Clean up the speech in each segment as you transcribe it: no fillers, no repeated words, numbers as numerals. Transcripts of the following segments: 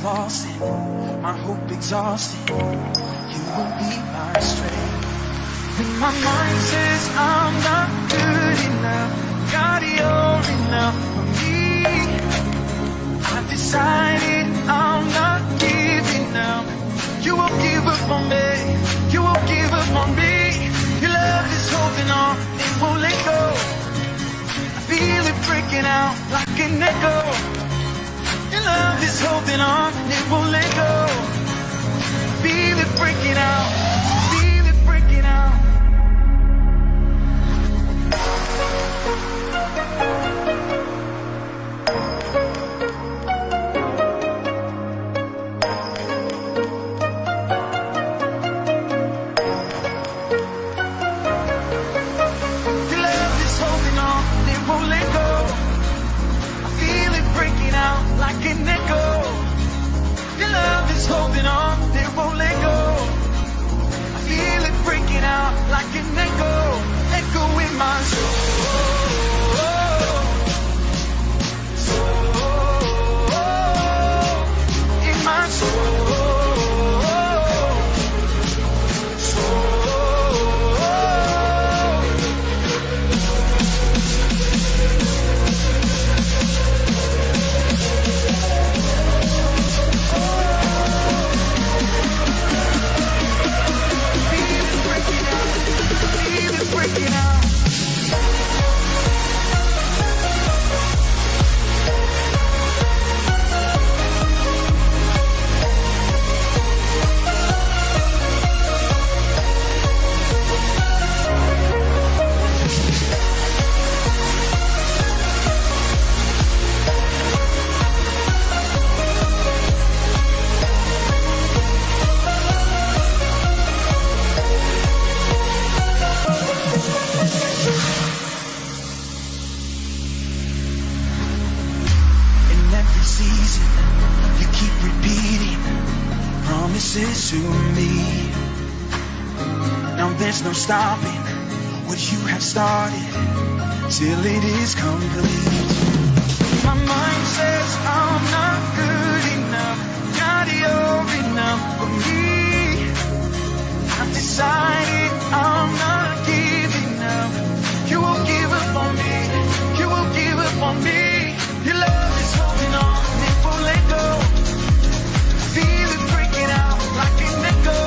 lost and my hope exhausted, you will be my strength. When my mind says I'm not good enough, God, you're enough for me. I've decided I'm not giving up. You won't give up on me. You won't give up on me. Your love is holding on, it won't let go. I feel it breaking out like an echo. Your love is holding on, it won't let go. I feel it breaking out. Feel it breaking out. Like an echo, your love is holding on, it won't let go. I feel it breaking out like an echo, echo in my soul. In my soul. To me, now there's no stopping what you have started till it is complete. My mind says I'm not good enough, God, you're enough for me. I've decided I'm not giving up. You won't give up on me. You won't give up on me. Your love is holding on, it won't let go. Feel it breaking out like an echo.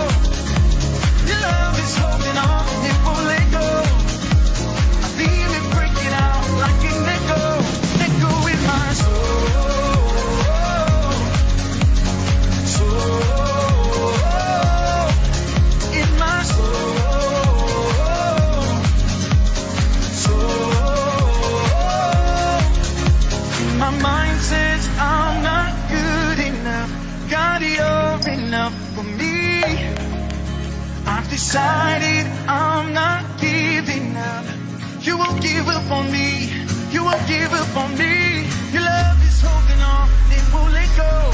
Your love is holding on, it won't let go. I feel it breaking out like an echo, echo in my soul. Soul, in my soul. Soul, my mind says I'm not good enough. God, you're enough for me. I've decided I'm not giving up. You won't give up on me. You won't give up on me. Your love is holding on, it won't let go.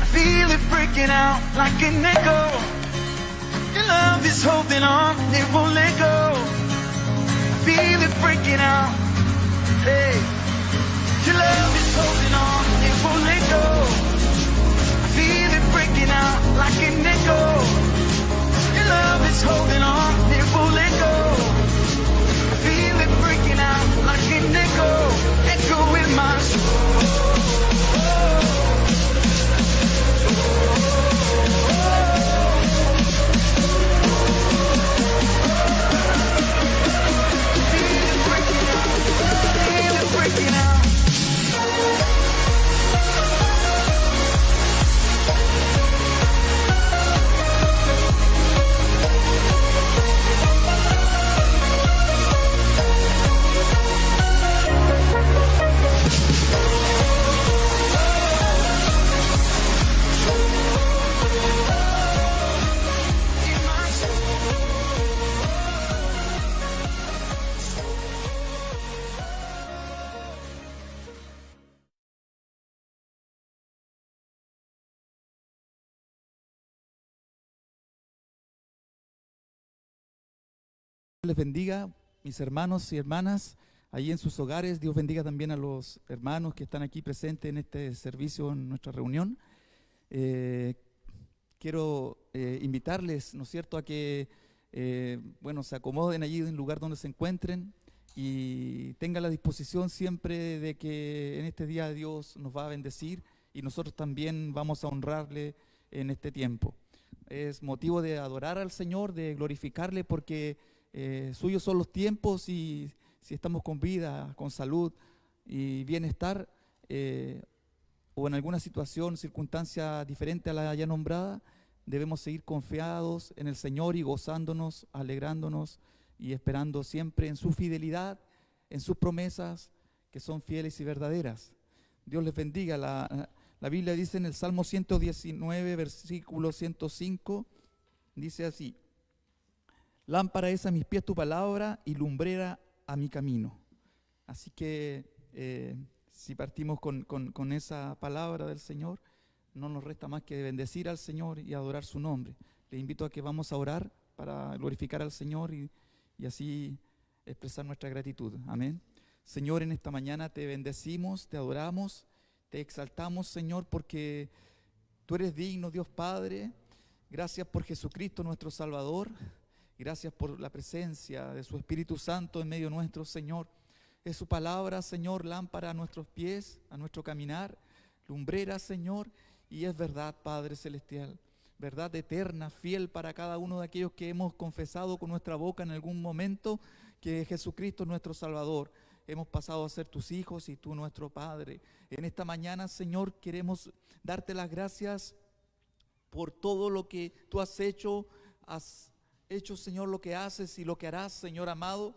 I feel it breaking out like an echo. Your love is holding on, it won't let go. I feel it breaking out. Hey, your love is holding on, it won't let go. Feel it breaking out like an echo. Your love is holding on, it won't let go. I feel it breaking out like an echo, echo in my soul. Feel it breaking out, feel it breaking out. Les bendiga, mis hermanos y hermanas, allí en sus hogares. Dios bendiga también a los hermanos que están aquí presentes en este servicio, en nuestra reunión. Eh, quiero invitarles, ¿no es cierto?, a que se acomoden allí en el lugar donde se encuentren y tengan la disposición siempre de que en este día Dios nos va a bendecir y nosotros también vamos a honrarle en este tiempo. Es motivo de adorar al Señor, de glorificarle, porque suyos son los tiempos, y si estamos con vida, con salud y bienestar, o en alguna situación, circunstancia diferente a la ya nombrada, debemos seguir confiados en el Señor y gozándonos, alegrándonos y esperando siempre en su fidelidad, en sus promesas que son fieles y verdaderas. Dios les bendiga. La Biblia dice en el Salmo 119, versículo 105, dice así: lámpara es a mis pies tu palabra y lumbrera a mi camino. Así que si partimos con esa palabra del Señor, no nos resta más que bendecir al Señor y adorar su nombre. Les invito a que vamos a orar para glorificar al Señor y así expresar nuestra gratitud. Amén. Señor, en esta mañana te bendecimos, te adoramos, te exaltamos, Señor, porque tú eres digno, Dios Padre. Gracias por Jesucristo nuestro Salvador. Gracias por la presencia de su Espíritu Santo en medio nuestro, Señor. Es su palabra, Señor, lámpara a nuestros pies, a nuestro caminar, lumbrera, Señor, y es verdad, Padre Celestial, verdad eterna, fiel para cada uno de aquellos que hemos confesado con nuestra boca en algún momento que Jesucristo es nuestro Salvador. Hemos pasado a ser tus hijos y tú nuestro Padre. En esta mañana, Señor, queremos darte las gracias por todo lo que tú has hecho, Señor, lo que haces y lo que harás, Señor amado,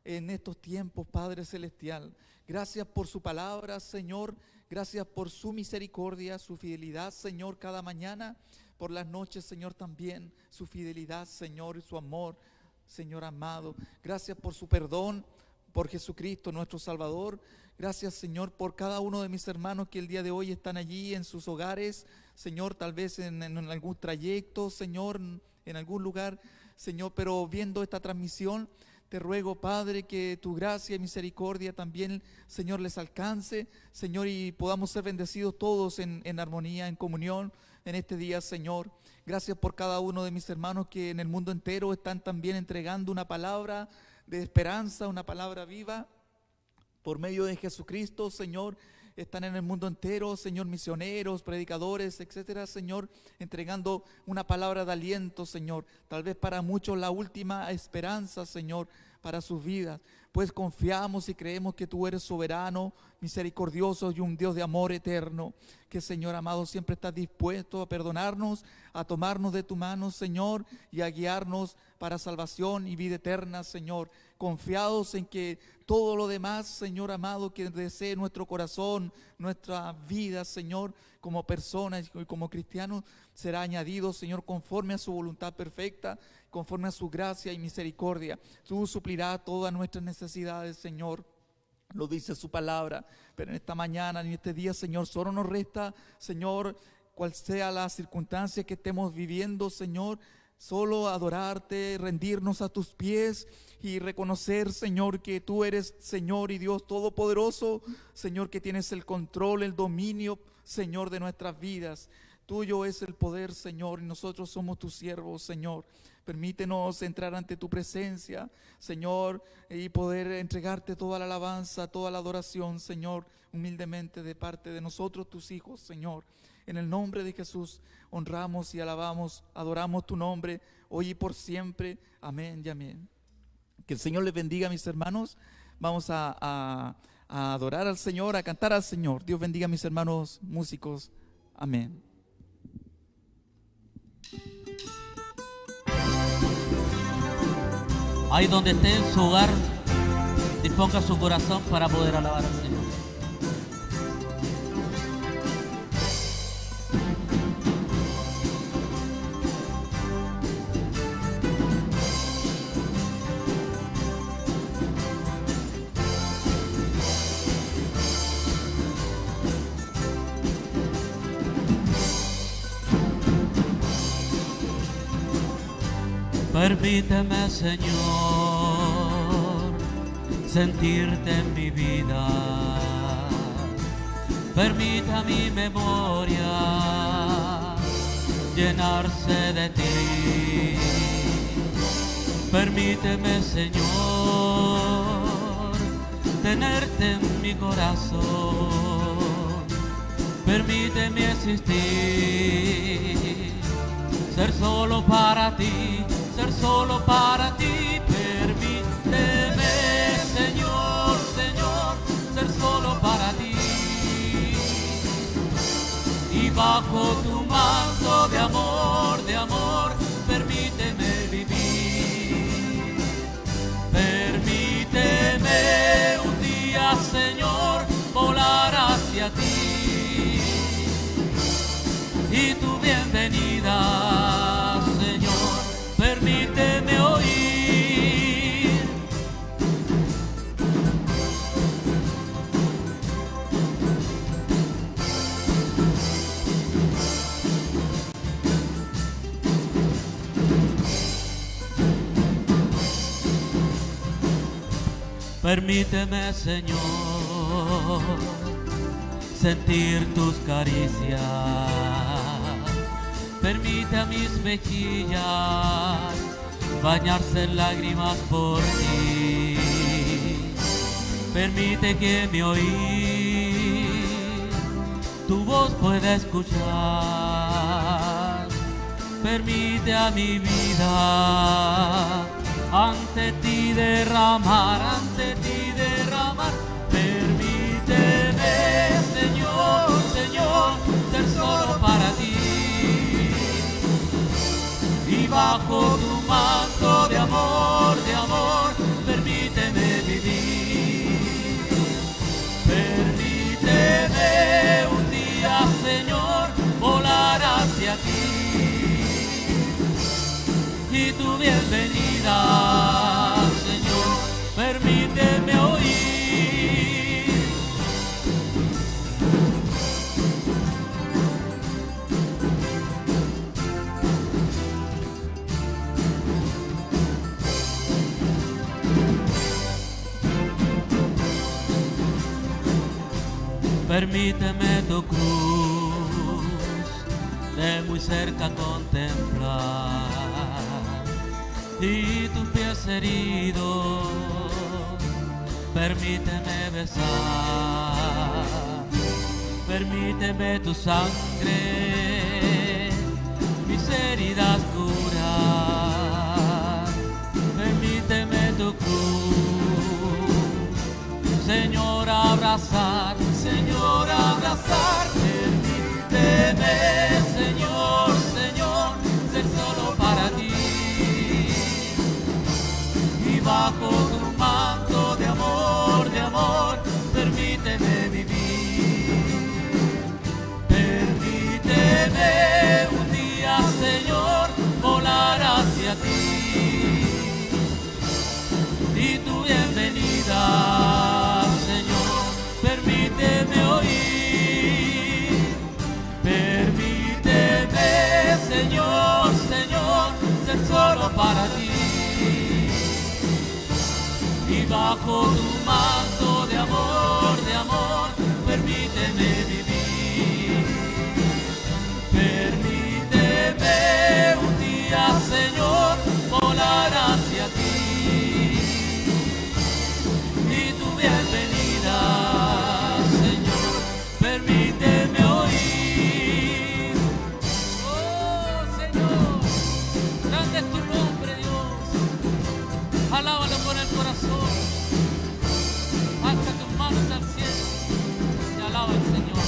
en estos tiempos, Padre Celestial. Gracias por su palabra, Señor. Gracias por su misericordia, su fidelidad, Señor, cada mañana. Por las noches, Señor, también su fidelidad, Señor, y su amor, Señor amado. Gracias por su perdón, por Jesucristo, nuestro Salvador. Gracias, Señor, por cada uno de mis hermanos que el día de hoy están allí en sus hogares, Señor, tal vez en algún trayecto, Señor, en algún lugar, Señor, pero viendo esta transmisión, te ruego, Padre, que tu gracia y misericordia también, Señor, les alcance, Señor, y podamos ser bendecidos todos en armonía, en comunión en este día, Señor. Gracias por cada uno de mis hermanos que en el mundo entero están también entregando una palabra de esperanza, una palabra viva por medio de Jesucristo, Señor. Están en el mundo entero, Señor, misioneros, predicadores, etcétera, Señor, entregando una palabra de aliento, Señor, tal vez para muchos la última esperanza, Señor, para sus vidas. Pues confiamos y creemos que tú eres soberano, misericordioso y un Dios de amor eterno, que, Señor amado, siempre estás dispuesto a perdonarnos, a tomarnos de tu mano, Señor, y a guiarnos para salvación y vida eterna, Señor. Confiados en que todo lo demás, Señor amado, que desee nuestro corazón, nuestra vida, Señor, como personas y como cristianos, será añadido, Señor, conforme a su voluntad perfecta, conforme a su gracia y misericordia. Tú suplirás todas nuestras necesidades, Señor. Lo dice su palabra, pero en esta mañana, en este día, Señor, solo nos resta, Señor, cual sea la circunstancia que estemos viviendo, Señor, solo adorarte, rendirnos a tus pies y reconocer, Señor, que tú eres Señor y Dios todopoderoso, Señor, que tienes el control, el dominio, Señor, de nuestras vidas. Tuyo es el poder, Señor, y nosotros somos tus siervos, Señor. Permítenos entrar ante tu presencia, Señor, y poder entregarte toda la alabanza, toda la adoración, Señor, humildemente de parte de nosotros, tus hijos, Señor. En el nombre de Jesús honramos y alabamos, adoramos tu nombre, hoy y por siempre. Amén y amén. Que el Señor les bendiga, mis hermanos. Vamos a adorar al Señor, a cantar al Señor. Dios bendiga a mis hermanos músicos. Amén. Ahí donde esté en su hogar, disponga su corazón para poder alabar al Señor. Permíteme, Señor, sentirte en mi vida. Permita mi memoria llenarse de ti. Permíteme, Señor, tenerte en mi corazón. Permíteme existir, ser solo para ti, ser solo para ti. Permíteme, Señor, Señor, ser solo para ti. Y bajo tu manto de amor, permíteme vivir. Permíteme un día, Señor, volar hacia ti. Y tu bienvenida, Señor, permíteme oír. Permíteme, Señor, sentir tus caricias. Permite a mis mejillas bañarse en lágrimas por ti. Permite que mi oír tu voz pueda escuchar. Permite a mi vida ante ti derramar, permíteme, Señor, Señor, ser solo para ti. Y bajo tu manto de amor, permíteme vivir. Permíteme un día, Señor, volar hacia ti. Y tu bienvenida, Señor, permíteme oír. Permíteme tu cruz de muy cerca contemplar y tus pies heridos, permíteme besar. Permíteme tu sangre, mis heridas curar. Permíteme tu cruz, Señor, abrazar, Señor, abrazar. Permíteme, Señor, Señor, ser solo para ti. Y bajo tu manto de amor, permíteme vivir. Permíteme un día, Señor, volar hacia ti. Y tu bienvenida, Señor, permíteme oír. Permíteme, Señor, Señor, ser solo para ti. Y bajo tu manto de amor, permíteme vivir. Permíteme un día, Señor, volar hacia ti. Y tu bienvenida, Señor, permíteme oír. Oh, Señor, grande es tu nombre, Dios. Alábalo con el corazón. Alza tus manos al cielo y alaba al Señor.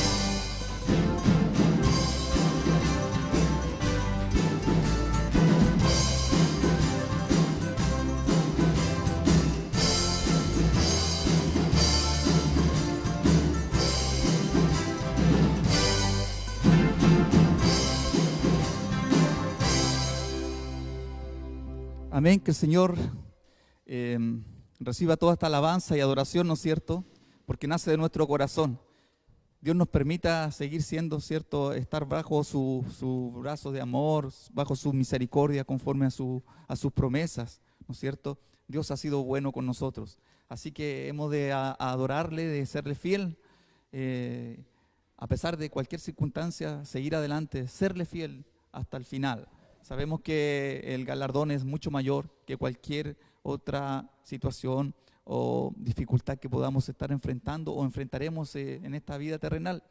Amén, que el Señor reciba toda esta alabanza y adoración, ¿no es cierto? Porque nace de nuestro corazón. Dios nos permita seguir siendo, ¿cierto? Estar bajo su brazo de amor, bajo su misericordia, conforme a sus promesas, ¿no es cierto? Dios ha sido bueno con nosotros. Así que hemos de adorarle, de serle fiel, a pesar de cualquier circunstancia, seguir adelante, serle fiel hasta el final. Sabemos que el galardón es mucho mayor que cualquier otra situación o dificultad que podamos estar enfrentando o enfrentaremos en esta vida terrenal.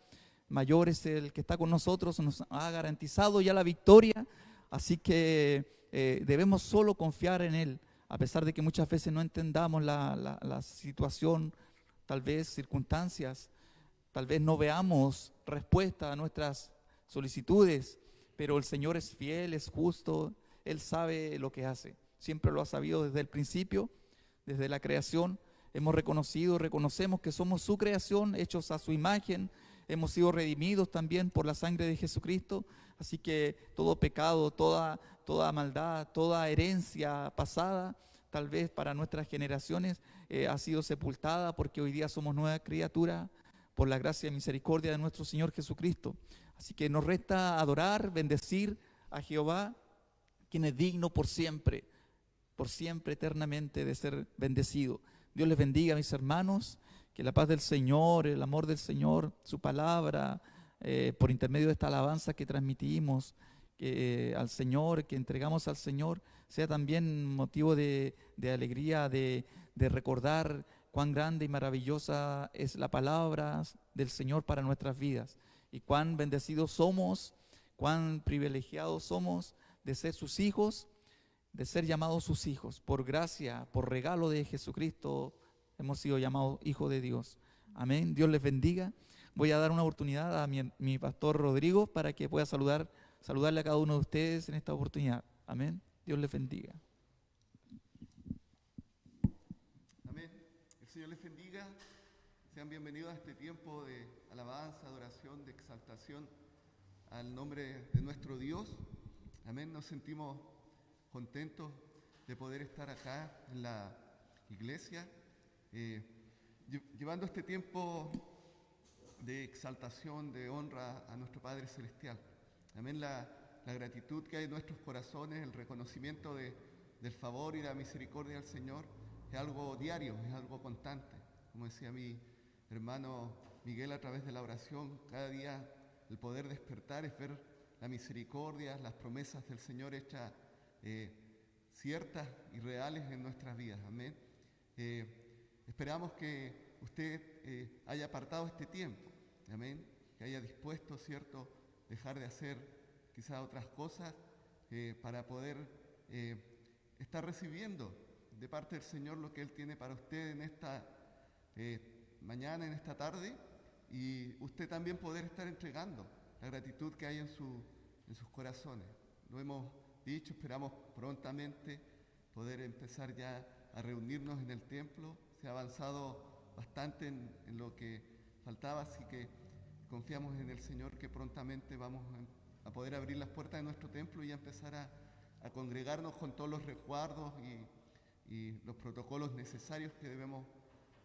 Mayor es el que está con nosotros, nos ha garantizado ya la victoria, así que debemos solo confiar en Él, a pesar de que muchas veces no entendamos la situación, tal vez circunstancias, tal vez no veamos respuesta a nuestras solicitudes, pero el Señor es fiel, es justo, Él sabe lo que hace. Siempre lo ha sabido desde el principio, desde la creación. Hemos reconocido, reconocemos que somos su creación, hechos a su imagen. Hemos sido redimidos también por la sangre de Jesucristo. Así que todo pecado, toda maldad, toda herencia pasada, tal vez para nuestras generaciones, ha sido sepultada porque hoy día somos nueva criatura por la gracia y misericordia de nuestro Señor Jesucristo. Así que nos resta adorar, bendecir a Jehová, quien es digno por siempre eternamente de ser bendecido. Dios les bendiga, mis hermanos, que la paz del Señor, el amor del Señor, su palabra, por intermedio de esta alabanza que transmitimos al Señor, que entregamos al Señor, sea también motivo de alegría, de recordar cuán grande y maravillosa es la palabra del Señor para nuestras vidas y cuán bendecidos somos, cuán privilegiados somos de ser sus hijos, de ser llamados sus hijos. Por gracia, por regalo de Jesucristo, hemos sido llamados hijos de Dios. Amén. Dios les bendiga. Voy a dar una oportunidad a mi pastor Rodrigo para que pueda saludarle a cada uno de ustedes en esta oportunidad. Amén. Dios les bendiga. Amén. El Señor les bendiga. Sean bienvenidos a este tiempo de alabanza, adoración, de exaltación al nombre de nuestro Dios. Amén. Nos sentimos contentos de poder estar acá en la iglesia, llevando este tiempo de exaltación, de honra a nuestro Padre Celestial. Amén. La gratitud que hay en nuestros corazones, el reconocimiento del favor y la misericordia del Señor es algo diario, es algo constante. Como decía mi hermano Miguel a través de la oración, cada día el poder despertar es ver la misericordia, las promesas del Señor hechas ciertas y reales en nuestras vidas. Amén. Esperamos que usted haya apartado este tiempo. Amén. Que haya dispuesto, ¿cierto?, dejar de hacer quizás otras cosas para poder estar recibiendo de parte del Señor lo que Él tiene para usted en esta mañana, en esta tarde, y usted también poder estar entregando la gratitud que hay en sus corazones. Lo hemos dicho, esperamos prontamente poder empezar ya a reunirnos en el templo. Se ha avanzado bastante en lo que faltaba, así que confiamos en el Señor que prontamente vamos a poder abrir las puertas de nuestro templo y a empezar a congregarnos con todos los resguardos y los protocolos necesarios que debemos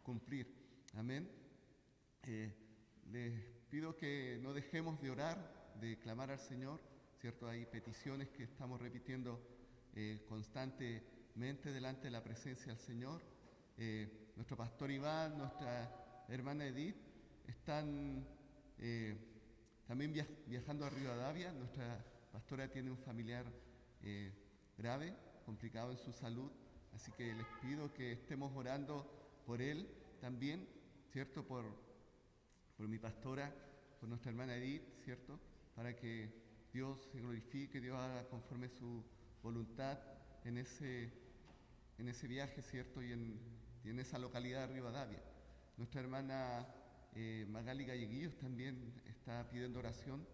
cumplir. Amén. Les pido que no dejemos de orar, de clamar al Señor, ¿cierto? Hay peticiones que estamos repitiendo constantemente delante de la presencia del Señor. Nuestro pastor Iván, nuestra hermana Edith están también viajando a Rivadavia. Nuestra pastora tiene un familiar grave, complicado en su salud, así que les pido que estemos orando por él también, ¿cierto? Por mi pastora, por nuestra hermana Edith, ¿cierto? Para que Dios se glorifique, Dios haga conforme su voluntad en ese viaje, ¿cierto? Y en esa localidad de Rivadavia. Nuestra hermana Magali Galleguillos también está pidiendo oración,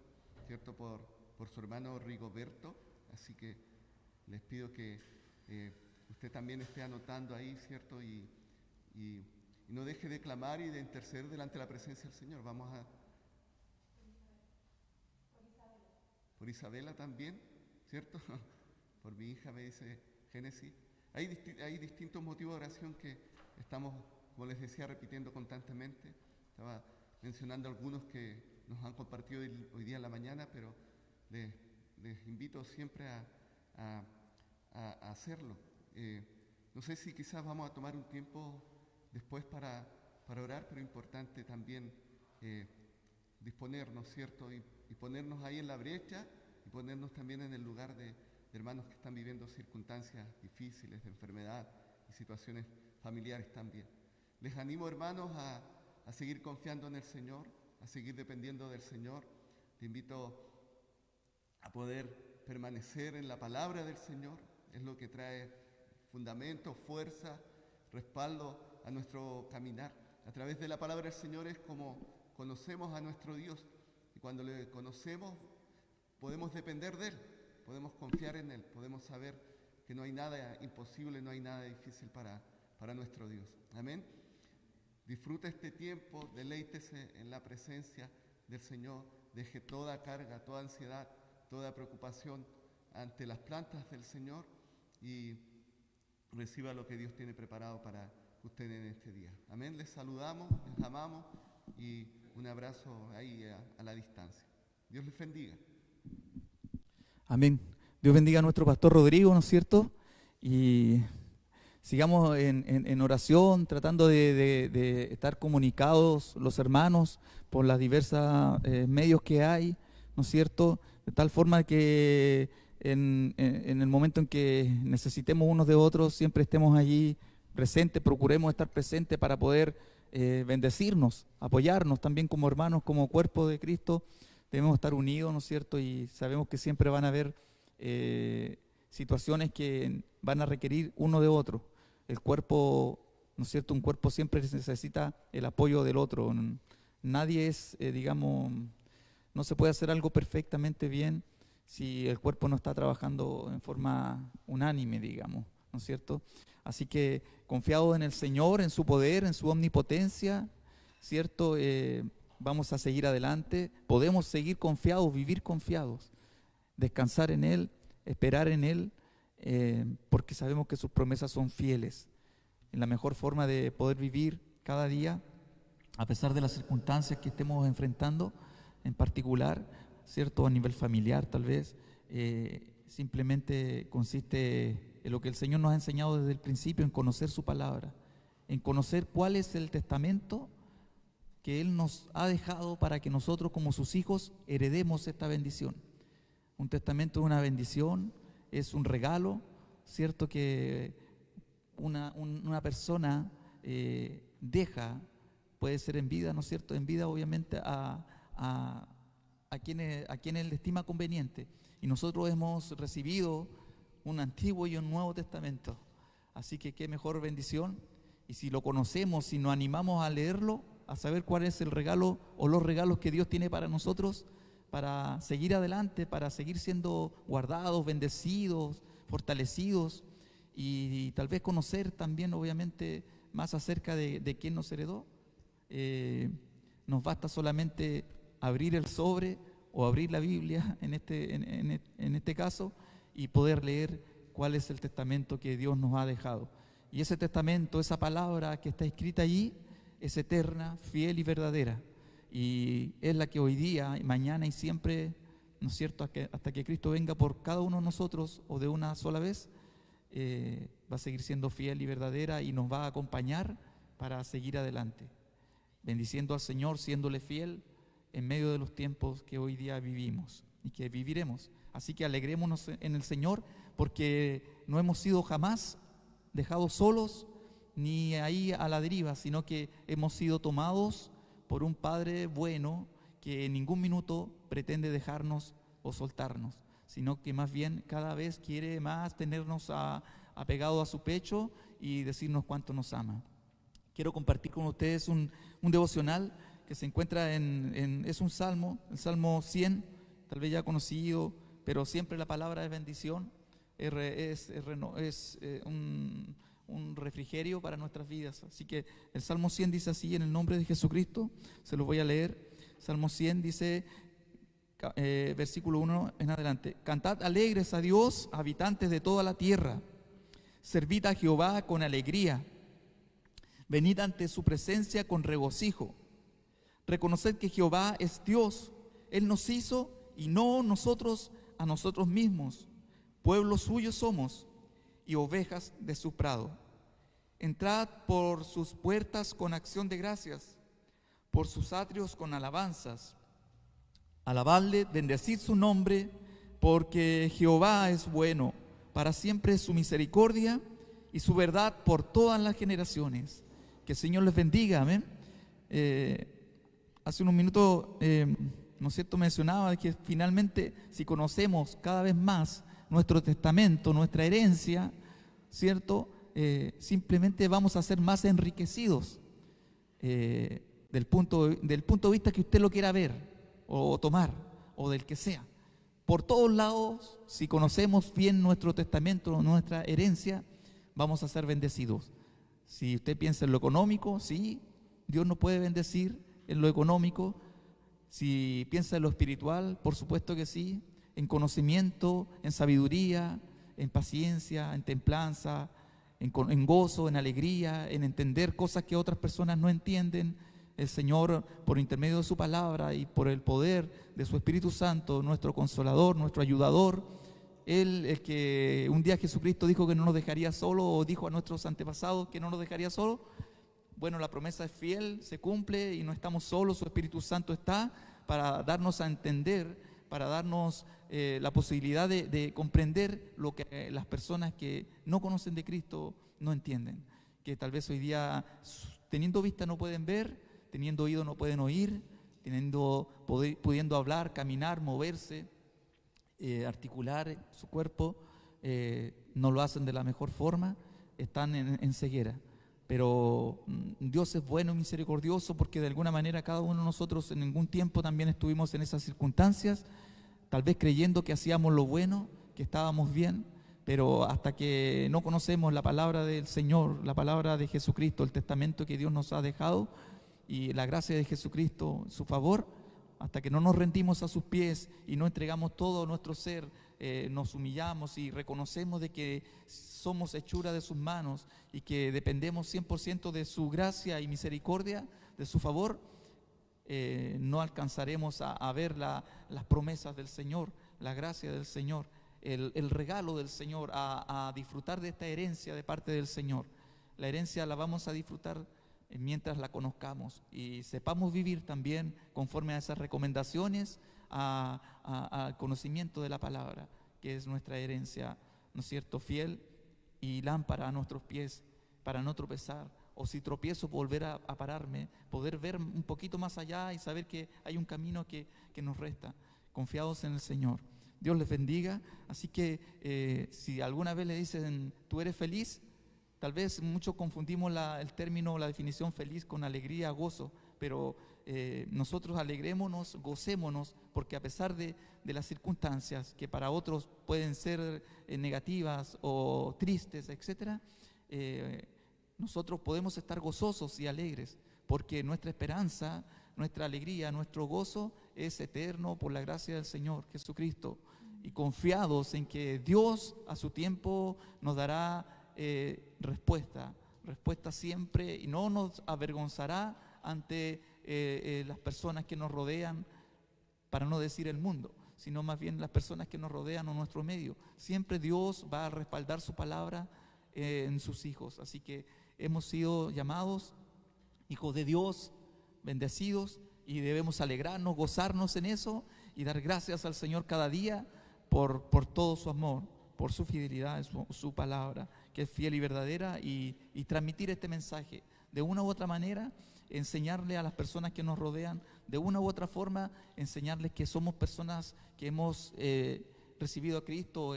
¿cierto? Por su hermano Rigoberto, así que les pido que usted también esté anotando ahí, ¿cierto? Y no deje de clamar y de interceder delante de la presencia del Señor. Vamos a... Por Isabela también, ¿cierto? Por mi hija, me dice Génesis. Hay distintos motivos de oración que estamos, como les decía, repitiendo constantemente. Estaba mencionando algunos que nos han compartido hoy día en la mañana, pero les invito siempre a hacerlo. No sé si quizás vamos a tomar un tiempo después para orar, pero es importante también disponernos, ¿cierto? Y ponernos ahí en la brecha y ponernos también en el lugar de hermanos que están viviendo circunstancias difíciles, de enfermedad y situaciones familiares también. Les animo, hermanos, a seguir confiando en el Señor, a seguir dependiendo del Señor. Te invito a poder permanecer en la palabra del Señor, es lo que trae fundamento, fuerza, respaldo a nuestro caminar. A través de la palabra del Señor es como conocemos a nuestro Dios, y cuando le conocemos podemos depender de Él, podemos confiar en Él, podemos saber que no hay nada imposible, no hay nada difícil para nuestro Dios. Amén. Disfruta este tiempo, deleítese en la presencia del Señor, deje toda carga, toda ansiedad, toda preocupación ante las plantas del Señor y reciba lo que Dios tiene preparado para usted en este día. Amén. Les saludamos, les amamos y un abrazo ahí a la distancia. Dios les bendiga. Amén. Dios bendiga a nuestro pastor Rodrigo, ¿no es cierto? Y sigamos en oración, tratando de estar comunicados los hermanos por las diversas medios que hay, ¿no es cierto? De tal forma que en el momento en que necesitemos unos de otros, siempre estemos allí presentes, procuremos estar presentes para poder bendecirnos, apoyarnos también como hermanos, como cuerpo de Cristo. Debemos estar unidos, ¿no es cierto? Y sabemos que siempre van a haber situaciones que van a requerir uno de otro. El cuerpo, ¿no es cierto? Un cuerpo siempre necesita el apoyo del otro. Nadie es, digamos, no se puede hacer algo perfectamente bien si el cuerpo no está trabajando en forma unánime, digamos, ¿no es cierto? Así que confiados en el Señor, en su poder, en su omnipotencia, ¿cierto? Vamos a seguir adelante, podemos seguir confiados, vivir confiados, descansar en Él, esperar en Él, porque sabemos que sus promesas son fieles. En la mejor forma de poder vivir cada día, a pesar de las circunstancias que estemos enfrentando, en particular, ¿cierto? A nivel familiar tal vez, simplemente consiste en lo que el Señor nos ha enseñado desde el principio, en conocer su palabra, en conocer cuál es el testamento que Él nos ha dejado para que nosotros como sus hijos heredemos esta bendición. Un testamento es una bendición, es un regalo, ¿cierto? Que una persona deja, puede ser en vida, ¿no es cierto? En vida obviamente a quien Él estima conveniente. Y nosotros hemos recibido un antiguo y un nuevo testamento. Así que qué mejor bendición. Y si lo conocemos, si nos animamos a leerlo, a saber cuál es el regalo o los regalos que Dios tiene para nosotros, para seguir adelante, para seguir siendo guardados, bendecidos, fortalecidos y tal vez conocer también obviamente más acerca de quién nos heredó. Nos basta solamente abrir el sobre o abrir la Biblia en este caso y poder leer cuál es el testamento que Dios nos ha dejado. Y ese testamento, esa palabra que está escrita allí, es eterna, fiel y verdadera. Y es la que hoy día, mañana y siempre, ¿no es cierto?, hasta que Cristo venga por cada uno de nosotros o de una sola vez, va a seguir siendo fiel y verdadera y nos va a acompañar para seguir adelante, bendiciendo al Señor, siéndole fiel en medio de los tiempos que hoy día vivimos y que viviremos. Así que alegrémonos en el Señor, porque no hemos sido jamás dejados solos ni ahí a la deriva, sino que hemos sido tomados por un Padre bueno que en ningún minuto pretende dejarnos o soltarnos, sino que más bien cada vez quiere más tenernos apegados a su pecho y decirnos cuánto nos ama. Quiero compartir con ustedes un devocional que se encuentra es un salmo, el Salmo 100, tal vez ya conocido, pero siempre la palabra es bendición, es un refrigerio para nuestras vidas. Así que el Salmo 100 dice así, en el nombre de Jesucristo, se los voy a leer. Salmo 100 dice, versículo 1 en adelante: cantad alegres a Dios, habitantes de toda la tierra, servid a Jehová con alegría, venid ante su presencia con regocijo, reconoced que Jehová es Dios, Él nos hizo y no nosotros a nosotros mismos, pueblo suyo somos y ovejas de su prado. Entrad por sus puertas con acción de gracias, por sus atrios con alabanzas. Alabadle, bendecid su nombre, porque Jehová es bueno, para siempre es su misericordia y su verdad por todas las generaciones. Que el Señor les bendiga, amén. Hace unos minutos, ¿no es cierto?, mencionaba que finalmente, si conocemos cada vez más nuestro testamento, nuestra herencia, ¿cierto?, simplemente vamos a ser más enriquecidos del punto de vista que usted lo quiera ver o tomar, o del que sea. Por todos lados, si conocemos bien nuestro testamento, nuestra herencia, vamos a ser bendecidos. Si usted piensa en lo económico, sí, Dios nos puede bendecir en lo económico. Si piensa en lo espiritual, por supuesto que sí, en conocimiento, en sabiduría, en paciencia, en templanza, en gozo, en alegría, en entender cosas que otras personas no entienden. El Señor, por intermedio de su palabra y por el poder de su Espíritu Santo, nuestro consolador, nuestro ayudador, Él, el que un día Jesucristo dijo que no nos dejaría solo, o dijo a nuestros antepasados que no nos dejaría solo. Bueno, la promesa es fiel, se cumple y no estamos solos. Su Espíritu Santo está para darnos a entender, para darnos la posibilidad de comprender lo que las personas que no conocen de Cristo no entienden. Que tal vez hoy día, teniendo vista, no pueden ver, teniendo oído no pueden oír, pudiendo hablar, caminar, moverse, articular su cuerpo, no lo hacen de la mejor forma, están en ceguera. Pero Dios es bueno y misericordioso, porque de alguna manera cada uno de nosotros en ningún tiempo también estuvimos en esas circunstancias, tal vez creyendo que hacíamos lo bueno, que estábamos bien, pero hasta que no conocemos la palabra del Señor, la palabra de Jesucristo, el testamento que Dios nos ha dejado y la gracia de Jesucristo, su favor, hasta que no nos rendimos a sus pies y no entregamos todo nuestro ser, nos humillamos y reconocemos de que somos hechura de sus manos y que dependemos 100% de su gracia y misericordia, de su favor, no alcanzaremos a ver las promesas del Señor, la gracia del Señor, el regalo del Señor, a disfrutar de esta herencia de parte del Señor. La herencia la vamos a disfrutar mientras la conozcamos y sepamos vivir también conforme a esas recomendaciones, al conocimiento de la palabra, que es nuestra herencia, ¿no es cierto?, fiel y lámpara a nuestros pies para no tropezar, o si tropiezo volver a pararme, poder ver un poquito más allá y saber que hay un camino que nos resta, confiados en el Señor. Dios les bendiga. Así que si alguna vez le dicen tú eres feliz, tal vez muchos confundimos el término, la definición feliz con alegría, gozo, pero nosotros alegrémonos, gocémonos, porque a pesar de las circunstancias que para otros pueden ser negativas o tristes, etcétera, nosotros podemos estar gozosos y alegres, porque nuestra esperanza, nuestra alegría, nuestro gozo es eterno por la gracia del Señor Jesucristo, y confiados en que Dios a su tiempo nos dará respuesta siempre, y no nos avergonzará ante las personas que nos rodean, para no decir el mundo, sino más bien las personas que nos rodean o nuestro medio. Siempre Dios va a respaldar su palabra en sus hijos. Así que hemos sido llamados hijos de Dios, bendecidos, y debemos alegrarnos, gozarnos en eso y dar gracias al Señor cada día por todo su amor, por su fidelidad, su palabra, que es fiel y verdadera, y transmitir este mensaje de una u otra manera, enseñarle a las personas que nos rodean, de una u otra forma, enseñarles que somos personas que hemos recibido a Cristo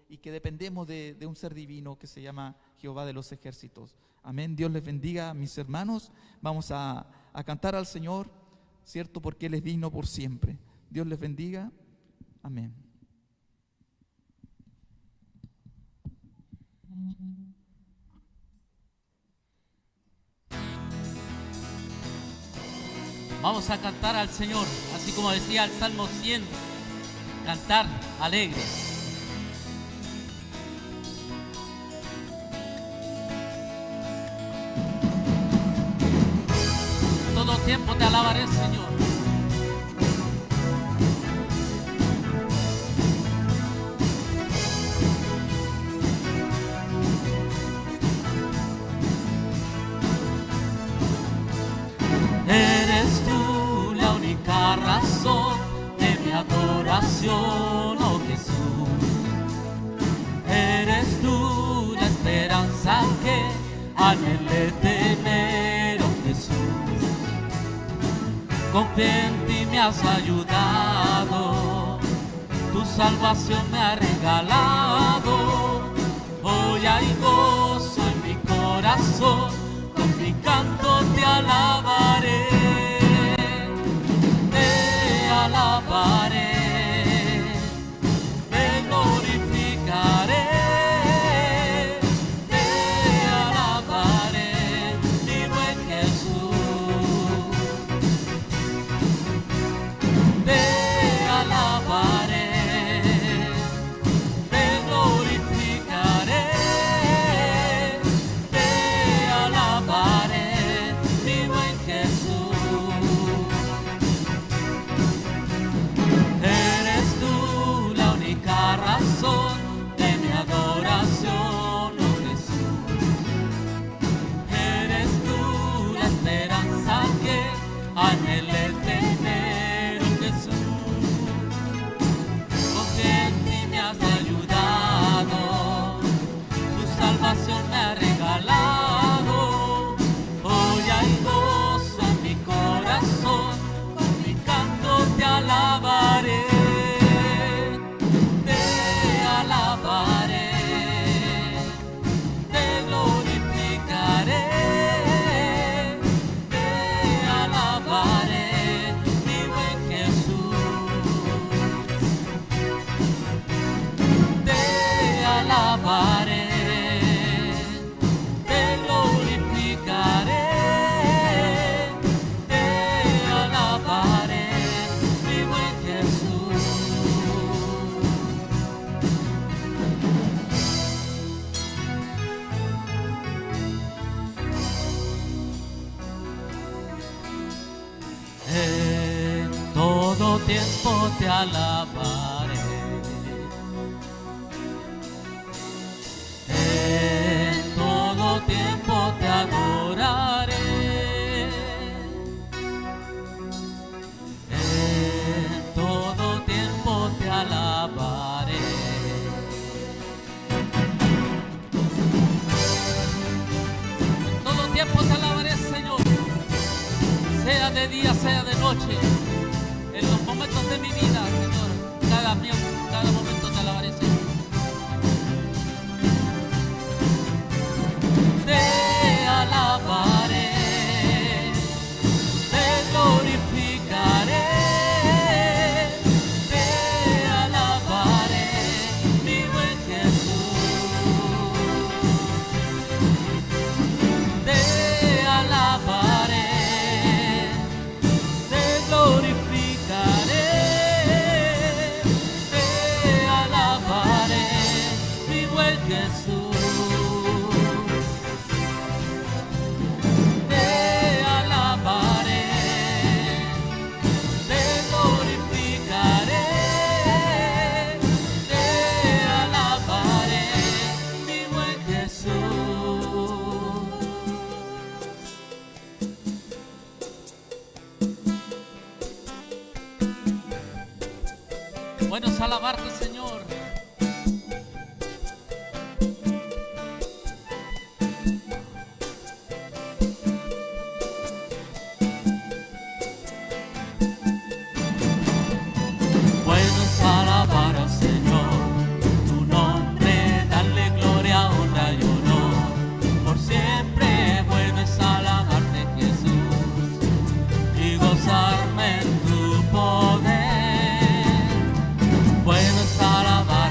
y que dependemos de un ser divino que se llama Jehová de los ejércitos. Amén. Dios les bendiga, mis hermanos. Vamos a cantar al Señor, ¿cierto? Porque Él es digno por siempre. Dios les bendiga. Amén. Vamos a cantar al Señor, así como decía el Salmo 100, cantar alegre. Todo tiempo te alabaré, Señor. Eres tú la única razón de mi adoración, oh Jesús. Eres tú la esperanza que anhelé tener, oh Jesús. Confié en ti, me has ayudado, tu salvación me ha regalado. Hoy hay gozo en mi corazón, con mi canto te alabaré. Te alabaré, te glorificaré. Te alabaré, mi buen Jesús. Te alabaré, te glorificaré. Te alabaré, mi buen Jesús. Eres tú la única razón de mi adoración, oh Jesús. Eres tú la esperanza que anhelé tener, oh Jesús. Porque en ti me has ayudado, tu salvación me ha regalado. Hoy hay gozo en mi corazón, con mi canto te alabaré. Te alabaré, te glorificaré. Te alabaré, mi buen Jesús. Te alabaré, te glorificaré. Te alabaré, mi buen Jesús. En todo tiempo te alabaré. En todo tiempo te adoraré. En todo tiempo te alabaré. En todo tiempo te alabaré, Señor. Sea de día, sea de noche, en los momentos de mi vida, Señor, cada momento te alabaré, Señor. Te alabaré, te glorificaré. Te alabaré, mi buen Jesús. Te alabaré, te glorificaré. Te alabaré, mi buen Jesús. Te alabaré, te glorificaré. Te alabaré, mi buen Jesús. Bueno es alabarte, Señor. Bueno es alabar al Señor, tu nombre, darle gloria, honra y honor. Por siempre bueno es alabarte, Jesús, y gozarme en tu poder. Bueno es alabar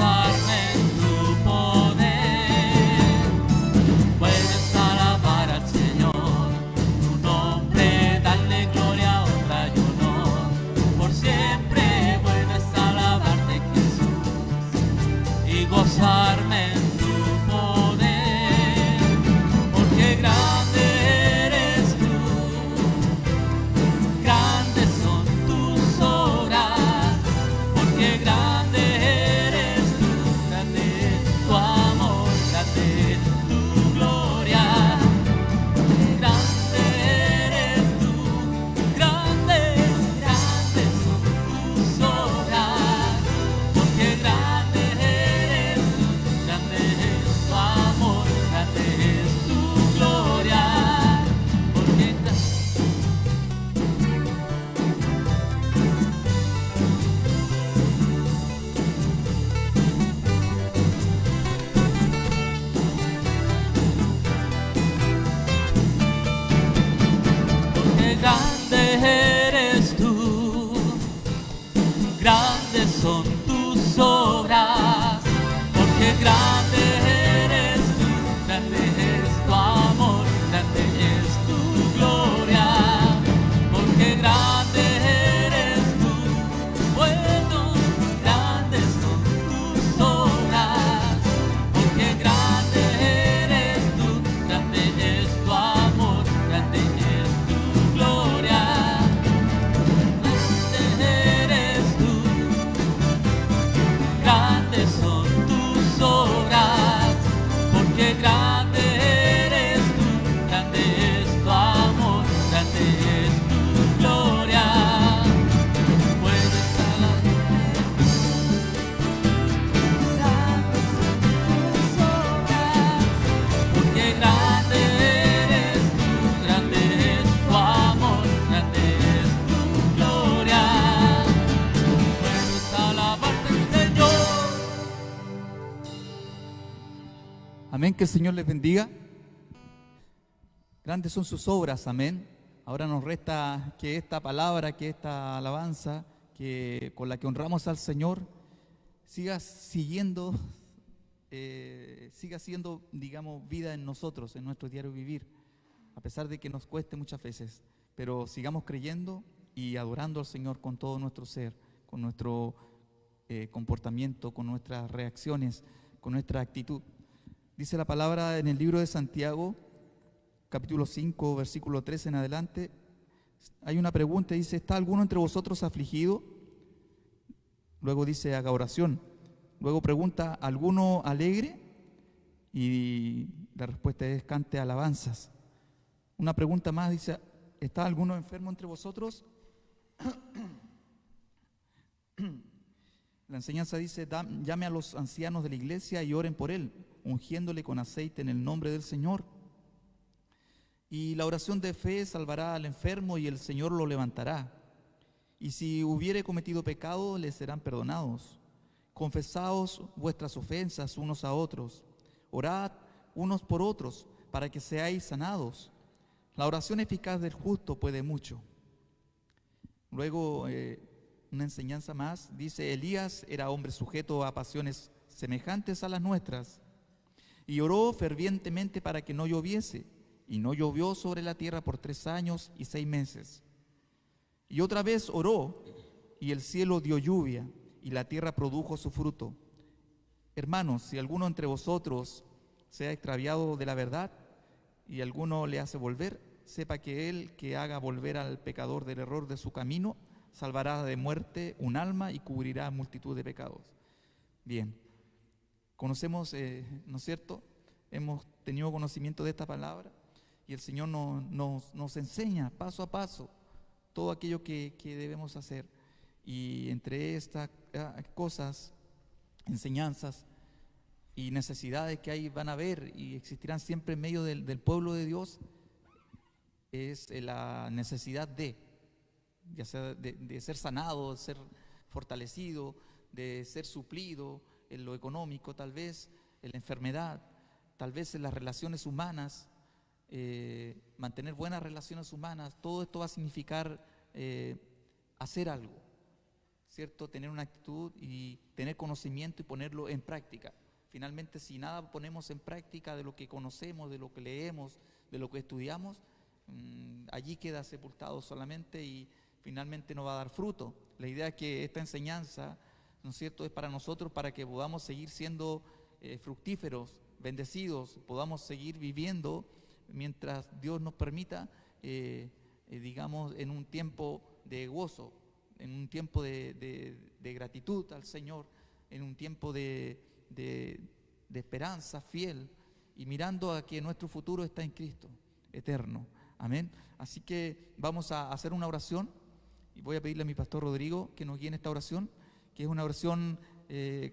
gozarme en tu poder. Puedes alabar al Señor, tu nombre, darle gloria, honra y honor. Por siempre puedes alabarte, Jesús, y gozarme en tu poder. Porque grande eres tú, grandes son tus obras. Porque grande eres tú, grande es tu amor, grande es tu gloria. Grande eres tú, grandes, grandes son tus obras. Porque grande eres tú, grande es tu amor, grande es tu gloria. Porque porque grande eres tú, grandes son tus obras. Porque grande eres tú, grande es tu amor, grande es tu gloria. Porque grande eres tú, bueno, grandes son tus obras. Porque grande eres tú, grande es tu amor, grande es tu gloria. Grande eres tú, grandes son tus obras. Porque grande eres tú, grande es tu amor, grande es tu gloria. Puedes alabar. Grandes son tus obras. Porque grande eres tú, grande es tu amor, grande es tu gloria. Puedes alabarte, Señor. Amén, que el Señor les bendiga. Grandes son sus obras, amén. Ahora nos resta que esta palabra, que esta alabanza, que con la que honramos al Señor, siga siendo, digamos, vida en nosotros, en nuestro diario vivir, a pesar de que nos cueste muchas veces, pero sigamos creyendo y adorando al Señor con todo nuestro ser, con nuestro comportamiento, con nuestras reacciones, con nuestra actitud. Dice la palabra en el libro de Santiago, capítulo 5, versículo 13 en adelante. Hay una pregunta, dice: ¿está alguno entre vosotros afligido? Luego dice: haga oración. Luego pregunta: ¿alguno alegre? Y la respuesta es: cante alabanzas. Una pregunta más, dice: ¿está alguno enfermo entre vosotros? La enseñanza dice: llame a los ancianos de la iglesia y oren por él, ungiéndole con aceite en el nombre del Señor. Y la oración de fe salvará al enfermo y el Señor lo levantará. Y si hubiere cometido pecado, le serán perdonados. Confesaos vuestras ofensas unos a otros. Orad unos por otros para que seáis sanados. La oración eficaz del justo puede mucho. Luego, una enseñanza más, dice: Elías era hombre sujeto a pasiones semejantes a las nuestras, y oró fervientemente para que no lloviese, y no llovió sobre la tierra por 3 años y 6 meses. Y otra vez oró, y el cielo dio lluvia, y la tierra produjo su fruto. Hermanos, si alguno entre vosotros se ha extraviado de la verdad, y alguno le hace volver, sepa que él que haga volver al pecador del error de su camino, salvará de muerte un alma y cubrirá multitud de pecados. Bien, conocemos, ¿no es cierto? Hemos tenido conocimiento de esta palabra y el Señor nos enseña paso a paso todo aquello que debemos hacer. Y entre estas cosas, enseñanzas y necesidades que hay van a haber y existirán siempre en medio del pueblo de Dios, es la necesidad ya sea de ser sanado, de ser fortalecido, de ser suplido en lo económico, tal vez en la enfermedad, tal vez en las relaciones humanas, mantener buenas relaciones humanas. Todo esto va a significar hacer algo, ¿cierto?, tener una actitud y tener conocimiento y ponerlo en práctica. Finalmente, si nada ponemos en práctica de lo que conocemos, de lo que leemos, de lo que estudiamos, allí queda sepultado solamente y finalmente no va a dar fruto. La idea es que esta enseñanza, ¿no es cierto?, es para nosotros, para que podamos seguir siendo fructíferos, bendecidos, podamos seguir viviendo mientras Dios nos permita, digamos, en un tiempo de gozo, en un tiempo de gratitud al Señor, en un tiempo de esperanza fiel y mirando a que nuestro futuro está en Cristo, eterno. Amén. Así que vamos a hacer una oración y voy a pedirle a mi pastor Rodrigo que nos guíe en esta oración, que es una oración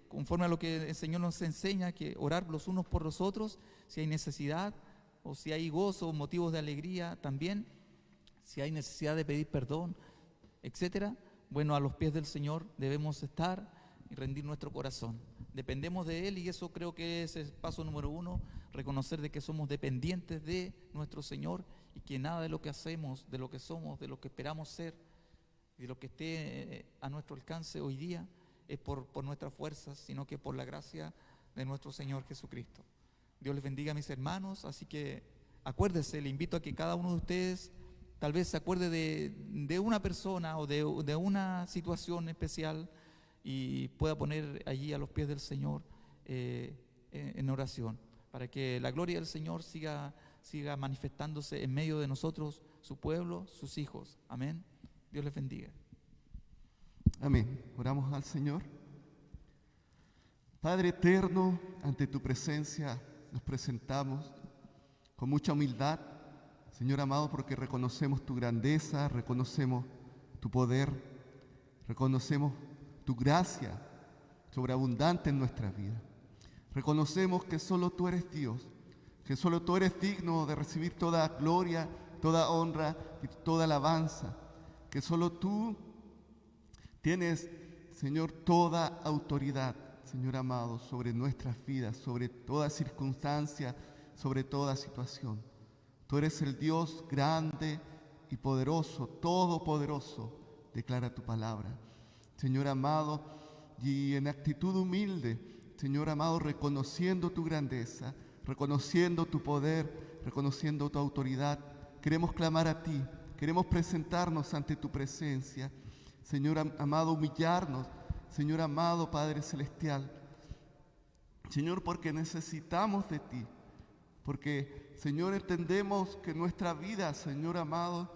conforme a lo que el Señor nos enseña, que orar los unos por los otros, si hay necesidad o si hay gozo, motivos de alegría también, si hay necesidad de pedir perdón, etcétera. Bueno, a los pies del Señor debemos estar y rendir nuestro corazón. Dependemos de Él y eso creo que es el paso número 1, reconocer de que somos dependientes de nuestro Señor y que nada de lo que hacemos, de lo que somos, de lo que esperamos ser, de lo que esté a nuestro alcance hoy día es por nuestras fuerzas, sino que por la gracia de nuestro Señor Jesucristo. Dios les bendiga, mis hermanos, así que acuérdese, le invito a que cada uno de ustedes tal vez se acuerde de una persona o de una situación especial y pueda poner allí a los pies del Señor en oración, para que la gloria del Señor siga manifestándose en medio de nosotros, su pueblo, sus hijos. Amén. Dios les bendiga. Amén. Oramos al Señor. Padre eterno, ante tu presencia nos presentamos con mucha humildad, Señor amado, porque reconocemos tu grandeza, reconocemos tu poder, reconocemos tu gracia sobreabundante en nuestras vidas. Reconocemos que solo tú eres Dios, que solo tú eres digno de recibir toda gloria, toda honra y toda alabanza, que solo tú tienes, Señor, toda autoridad, Señor amado, sobre nuestras vidas, sobre toda circunstancia, sobre toda situación. Tú eres el Dios grande y poderoso, todopoderoso, declara tu palabra. Señor amado, y en actitud humilde, Señor amado, reconociendo tu grandeza, reconociendo tu poder, reconociendo tu autoridad, queremos clamar a ti, queremos presentarnos ante tu presencia. Señor amado, humillarnos, Señor amado, Padre Celestial. Señor, porque necesitamos de ti, porque, Señor, entendemos que nuestra vida, Señor amado,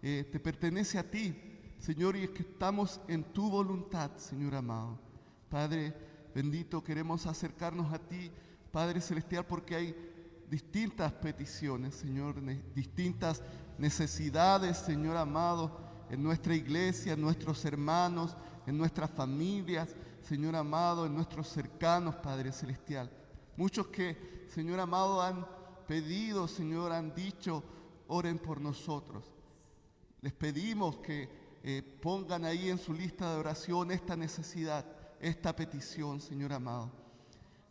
te pertenece a ti, Señor, y es que estamos en tu voluntad, Señor amado. Padre bendito, queremos acercarnos a ti, Padre Celestial, porque hay distintas peticiones, Señor, distintas necesidades, Señor amado, en nuestra iglesia, en nuestros hermanos, en nuestras familias, Señor amado, en nuestros cercanos, Padre Celestial. Muchos que, Señor amado, han pedido, Señor, han dicho, oren por nosotros. Les pedimos que pongan ahí en su lista de oración esta necesidad, esta petición, Señor amado.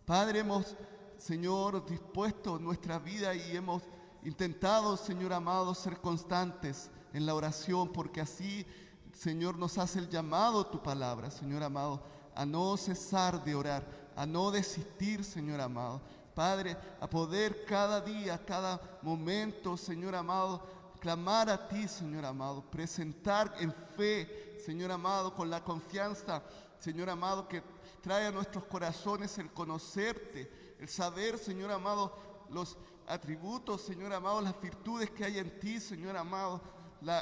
Padre, hemos, Señor, dispuesto nuestra vida y hemos intentado, Señor amado, ser constantes en la oración, porque así, Señor, nos hace el llamado tu palabra, Señor amado, a no cesar de orar, a no desistir, Señor amado. Padre, a poder cada día, cada momento, Señor amado, clamar a ti, Señor amado, presentar en fe, Señor amado, con la confianza, Señor amado, que trae a nuestros corazones el conocerte, el saber, Señor amado, los atributos, Señor amado, las virtudes que hay en ti, Señor amado,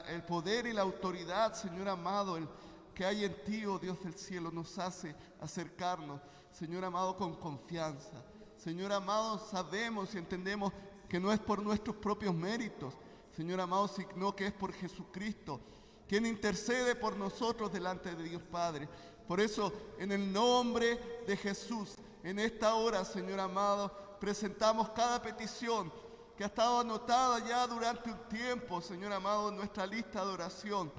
el poder y la autoridad, Señor amado, el que hay en ti, oh Dios del cielo, nos hace acercarnos, Señor amado, con confianza. Señor amado, sabemos y entendemos que no es por nuestros propios méritos, Señor amado, sino que es por Jesucristo, quien intercede por nosotros delante de Dios Padre. Por eso, en el nombre de Jesús, en esta hora, Señor amado, presentamos cada petición que ha estado anotada ya durante un tiempo, Señor amado, en nuestra lista de oración.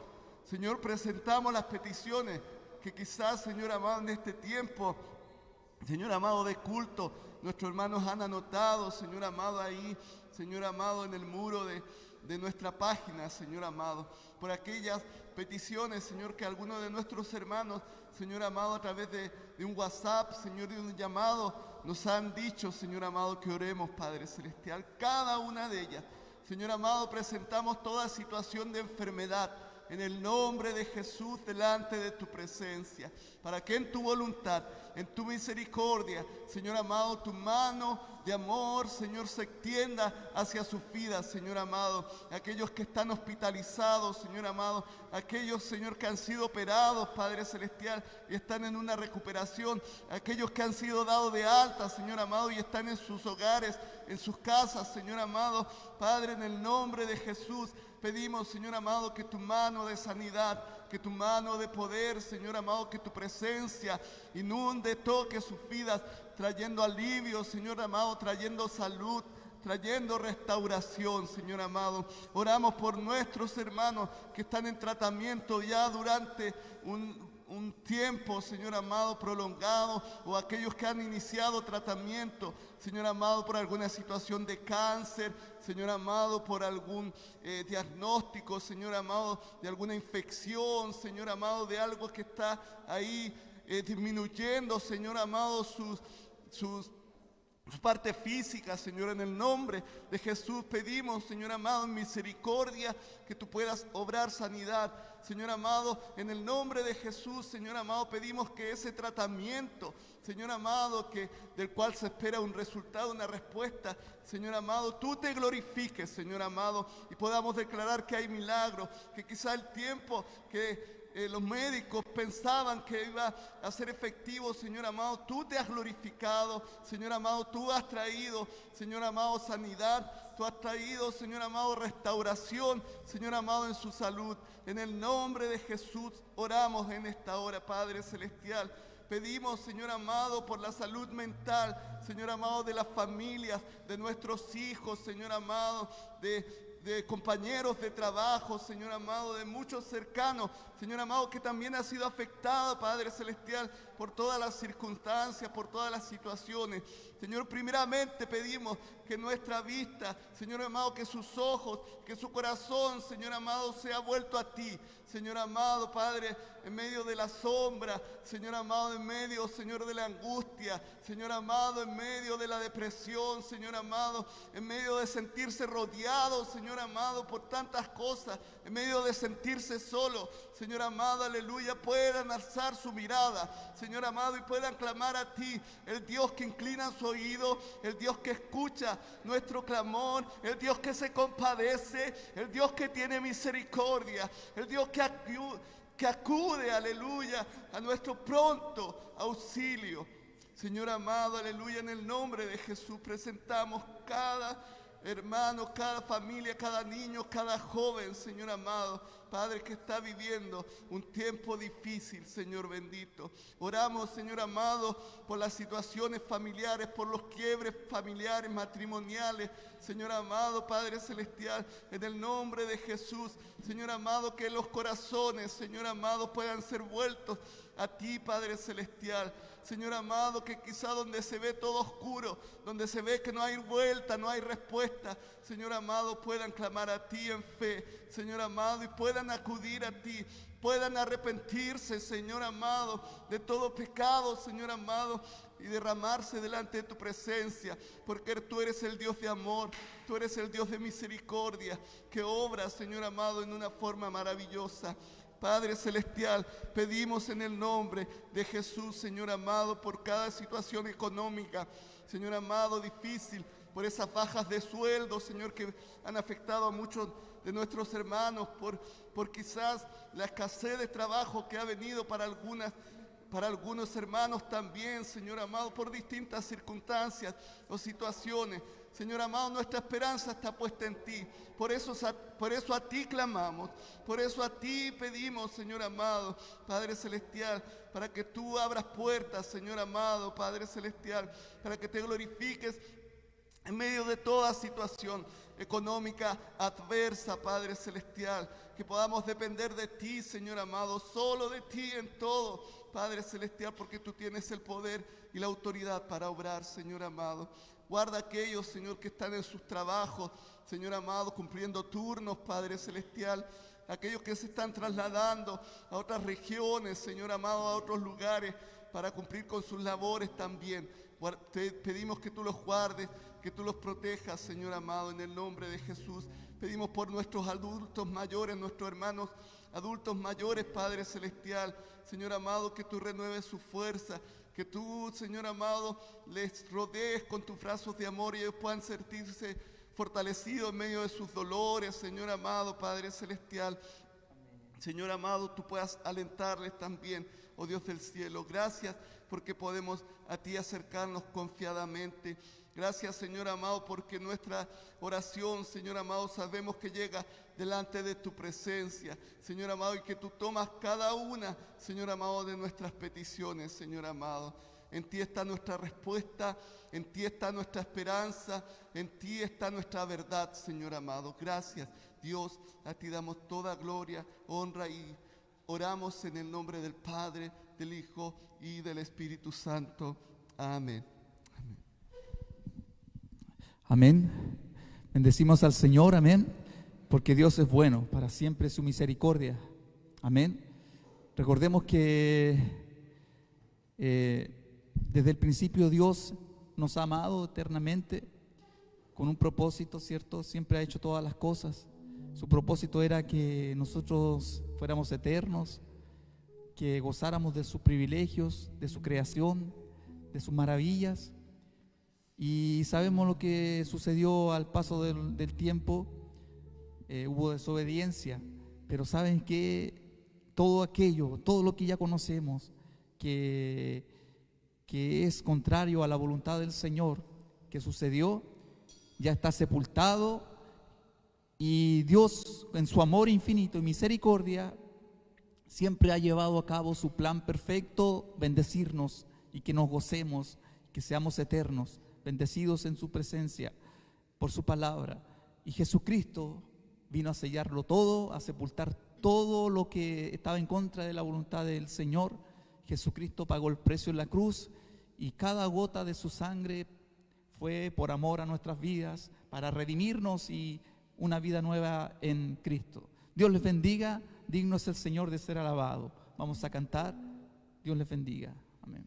Señor, presentamos las peticiones que quizás, Señor amado, en este tiempo, Señor amado, de culto, nuestros hermanos han anotado, Señor amado, ahí, Señor amado, en el muro de nuestra página, Señor amado, por aquellas peticiones, Señor, que algunos de nuestros hermanos, Señor amado, a través de un WhatsApp, Señor, de un llamado, nos han dicho, Señor amado, que oremos, Padre Celestial, cada una de ellas. Señor amado, presentamos toda situación de enfermedad en el nombre de Jesús delante de tu presencia, para que en tu voluntad, en tu misericordia, Señor amado, tu mano de amor, Señor, se extienda hacia sus vidas, Señor amado. Aquellos que están hospitalizados, Señor amado, aquellos, Señor, que han sido operados, Padre Celestial, y están en una recuperación, aquellos que han sido dados de alta, Señor amado, y están en sus hogares, en sus casas, Señor amado. Padre, en el nombre de Jesús, pedimos, Señor amado, que tu mano de sanidad, que tu mano de poder, Señor amado, que tu presencia inunde, toque sus vidas, trayendo alivio, Señor amado, trayendo salud, trayendo restauración, Señor amado. Oramos por nuestros hermanos que están en tratamiento ya durante un tiempo, Señor amado, prolongado, o aquellos que han iniciado tratamiento, Señor amado, por alguna situación de cáncer, Señor amado, por algún diagnóstico, Señor amado, de alguna infección, Señor amado, de algo que está ahí disminuyendo, Señor amado, su parte física, Señor, en el nombre de Jesús pedimos, Señor amado, en misericordia, que tú puedas obrar sanidad, Señor amado, en el nombre de Jesús, Señor amado, pedimos que ese tratamiento, Señor amado, del cual se espera un resultado, una respuesta, Señor amado, tú te glorifiques, Señor amado, y podamos declarar que hay milagros, que quizá el tiempo que los médicos pensaban que iba a ser efectivo, Señor amado, tú te has glorificado, Señor amado, tú has traído, Señor amado, sanidad, tú has traído, Señor amado, restauración, Señor amado, en su salud. En el nombre de Jesús oramos en esta hora, Padre Celestial. Pedimos, Señor amado, por la salud mental, Señor amado, de las familias, de nuestros hijos, Señor amado, de compañeros de trabajo, Señor amado, de muchos cercanos, Señor amado, que también ha sido afectado, Padre Celestial, por todas las circunstancias, por todas las situaciones. Señor, primeramente pedimos que nuestra vista, Señor amado, que sus ojos, que su corazón, Señor amado, sea vuelto a ti. Señor amado, Padre, en medio de la sombra, Señor amado, en medio, Señor, de la angustia, Señor amado, en medio de la depresión, Señor amado, en medio de sentirse rodeado, Señor amado, por tantas cosas, en medio de sentirse solo, Señor amado, aleluya, puedan alzar su mirada, Señor amado, y puedan clamar a ti, el Dios que inclina su oído, el Dios que escucha nuestro clamor, el Dios que se compadece, el Dios que tiene misericordia, el Dios que acude, aleluya, a nuestro pronto auxilio. Señor amado, aleluya, en el nombre de Jesús presentamos cada hermano, cada familia, cada niño, cada joven, Señor amado, Padre, que está viviendo un tiempo difícil, Señor bendito. Oramos, Señor amado, por las situaciones familiares, por los quiebres familiares, matrimoniales, Señor amado, Padre Celestial, en el nombre de Jesús, Señor amado, que los corazones, Señor amado, puedan ser vueltos a ti, Padre Celestial. Señor amado, que quizá donde se ve todo oscuro, donde se ve que no hay vuelta, no hay respuesta, Señor amado, puedan clamar a ti en fe, Señor amado, y puedan acudir a ti, puedan arrepentirse, Señor amado, de todo pecado, Señor amado, y derramarse delante de tu presencia, porque tú eres el Dios de amor, tú eres el Dios de misericordia, que obra, Señor amado, en una forma maravillosa. Padre Celestial, pedimos en el nombre de Jesús, Señor amado, por cada situación económica, Señor amado, difícil, por esas bajas de sueldo, Señor, que han afectado a muchos de nuestros hermanos, por quizás la escasez de trabajo que ha venido para algunos hermanos también, Señor amado, por distintas circunstancias o situaciones. Señor amado, nuestra esperanza está puesta en ti. Por eso a ti clamamos, por eso a ti pedimos, Señor amado, Padre Celestial, para que tú abras puertas, Señor amado, Padre Celestial, para que te glorifiques en medio de toda situación económica adversa, Padre Celestial, que podamos depender de ti, Señor amado, solo de ti en todo, Padre Celestial, porque tú tienes el poder y la autoridad para obrar, Señor amado. Guarda a aquellos, Señor, que están en sus trabajos, Señor amado, cumpliendo turnos, Padre Celestial. aquellos que se están trasladando a otras regiones, Señor amado, a otros lugares para cumplir con sus labores también. Te pedimos que tú los guardes, que tú los protejas, Señor amado, en el nombre de Jesús. Pedimos por nuestros adultos mayores, nuestros hermanos adultos mayores, Padre Celestial, Señor amado, que tú renueves su fuerza, que tú, Señor amado, les rodees con tus brazos de amor y ellos puedan sentirse fortalecidos en medio de sus dolores, Señor amado, Padre Celestial. Señor amado, tú puedas alentarles también, oh Dios del cielo. Gracias porque podemos a ti acercarnos confiadamente. Gracias, Señor amado, porque nuestra oración, Señor amado, sabemos que llega delante de tu presencia, Señor amado, y que tú tomas cada una, Señor amado, de nuestras peticiones, Señor amado. En ti está nuestra respuesta, en ti está nuestra esperanza, en ti está nuestra verdad, Señor amado. Gracias, Dios, a ti damos toda gloria, honra y oramos en el nombre del Padre, del Hijo y del Espíritu Santo. Amén. Amén. Bendecimos al Señor, amén, porque Dios es bueno, para siempre su misericordia. Amén. Recordemos que desde el principio Dios nos ha amado eternamente con un propósito, ¿cierto? Siempre ha hecho todas las cosas. Su propósito era que nosotros fuéramos eternos, que gozáramos de sus privilegios, de su creación, de sus maravillas. Y sabemos lo que sucedió al paso del tiempo. Hubo desobediencia, pero ¿saben qué? Todo aquello, todo lo que ya conocemos, que es contrario a la voluntad del Señor, que sucedió, ya está sepultado, y Dios, en su amor infinito y misericordia, siempre ha llevado a cabo su plan perfecto, bendecirnos y que nos gocemos, que seamos eternos, bendecidos en su presencia, por su palabra. Y Jesucristo vino a sellarlo todo, a sepultar todo lo que estaba en contra de la voluntad del Señor. Jesucristo pagó el precio en la cruz y cada gota de su sangre fue por amor a nuestras vidas, para redimirnos y una vida nueva en Cristo. Dios les bendiga, digno es el Señor de ser alabado. Vamos a cantar, Dios les bendiga. Amén.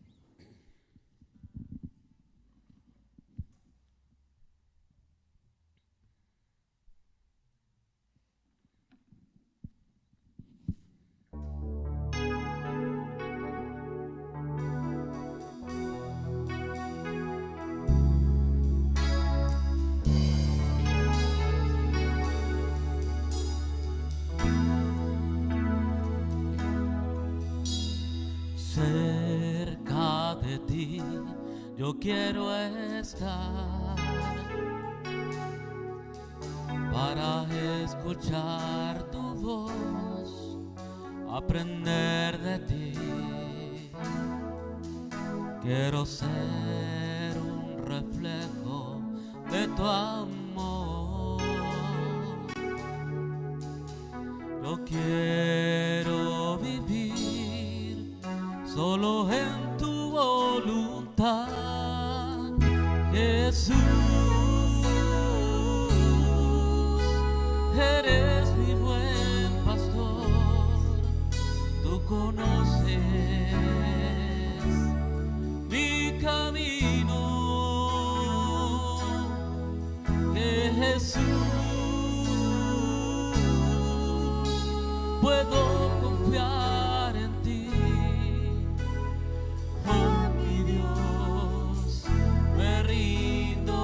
Cerca de ti yo quiero estar para escuchar tu voz, aprender de ti. Quiero ser un reflejo de tu amor. Yo quiero vivir solo en tu voluntad, Jesús. Eres mi buen pastor, tú conoces mi camino, Jesús. Puedo confiar en ti, oh mi Dios, me rindo.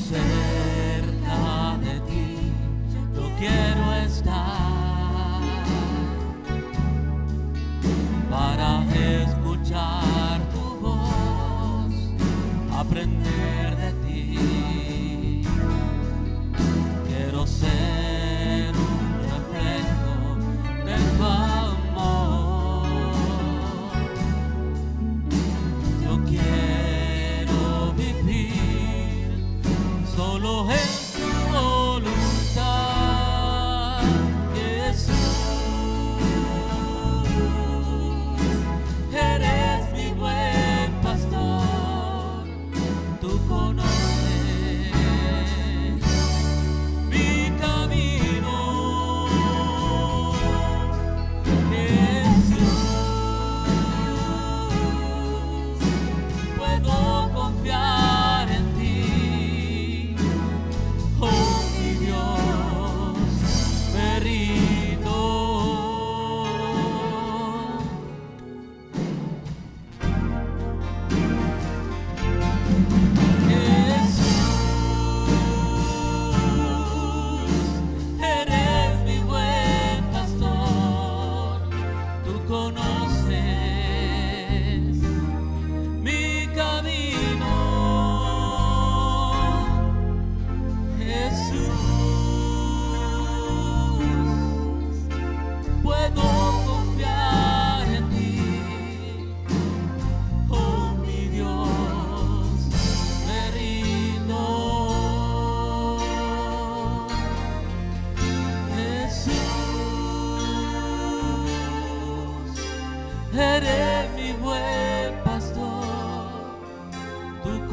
Cerca de ti yo quiero estar para escuchar tu voz, aprender de ti. Quiero ser un reflejo de tu amor. Yo quiero vivir solo en tu voluntad.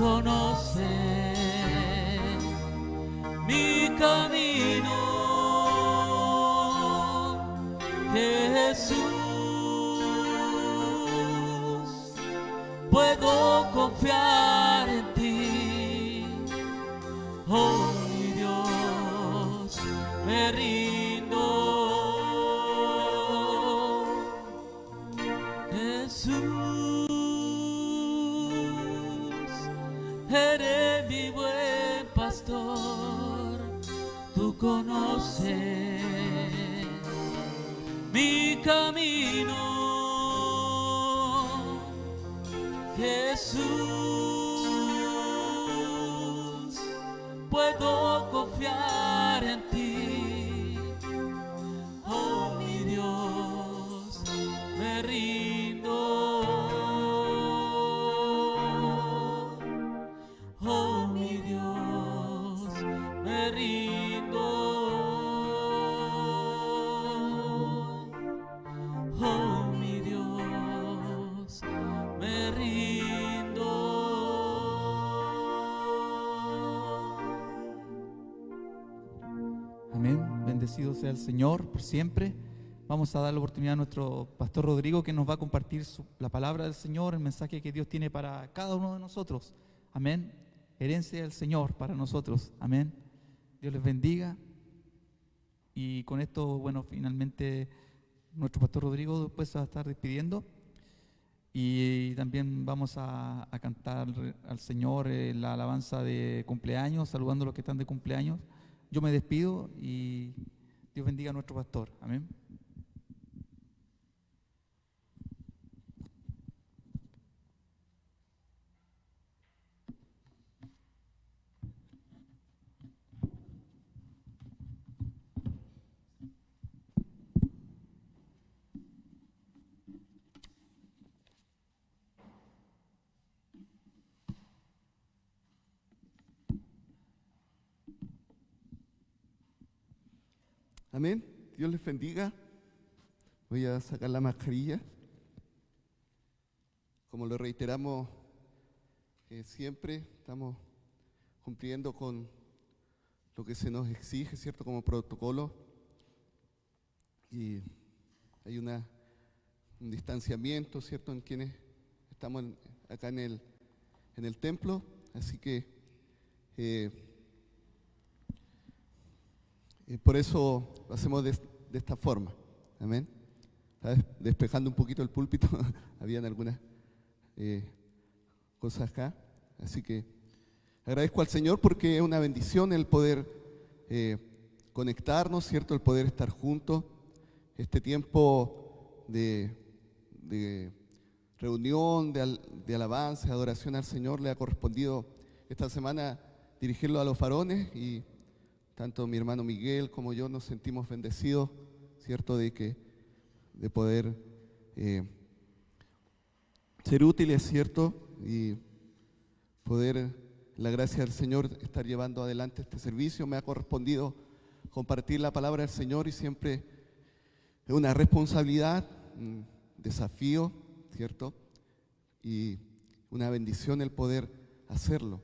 conoces mi camino, Jesús. Puedo confiar en ti, oh mi Dios, me rindo, Jesús. Eres mi buen pastor, tú conoces mi camino, Jesús. Puedo confiar en ti, oh mi Dios, me rindo, oh mi Dios, me rindo, oh mi Dios, me rindo. Amén. Bendecido sea el Señor por siempre. Vamos a dar la oportunidad a nuestro pastor Rodrigo, que nos va a compartir la palabra del Señor, el mensaje que Dios tiene para cada uno de nosotros. Amén. Herencia del Señor para nosotros. Amén. Dios les bendiga. Y con esto, bueno, finalmente nuestro pastor Rodrigo después se va a estar despidiendo. Y también vamos a cantar al Señor la alabanza de cumpleaños, saludando a los que están de cumpleaños. Yo me despido y Dios bendiga a nuestro pastor. Amén. Amén. Dios les bendiga. Voy a sacar la mascarilla. Como lo reiteramos siempre, estamos cumpliendo con lo que se nos exige, ¿cierto? Como protocolo. Y hay un distanciamiento, ¿cierto? En quienes estamos acá en el templo. Así que por eso lo hacemos de esta forma. Amén. ¿Sabes? Despejando un poquito el púlpito, habían algunas cosas acá. Así que agradezco al Señor porque es una bendición el poder conectarnos, ¿cierto? El poder estar juntos. Este tiempo de reunión, de alabanza, de adoración al Señor, le ha correspondido esta semana dirigirlo a los varones, y tanto mi hermano Miguel como yo nos sentimos bendecidos, ¿cierto? De poder ser útiles, ¿cierto? Y poder, la gracia del Señor, estar llevando adelante este servicio. Me ha correspondido compartir la palabra del Señor y siempre es una responsabilidad, un desafío, ¿cierto? Y una bendición el poder hacerlo.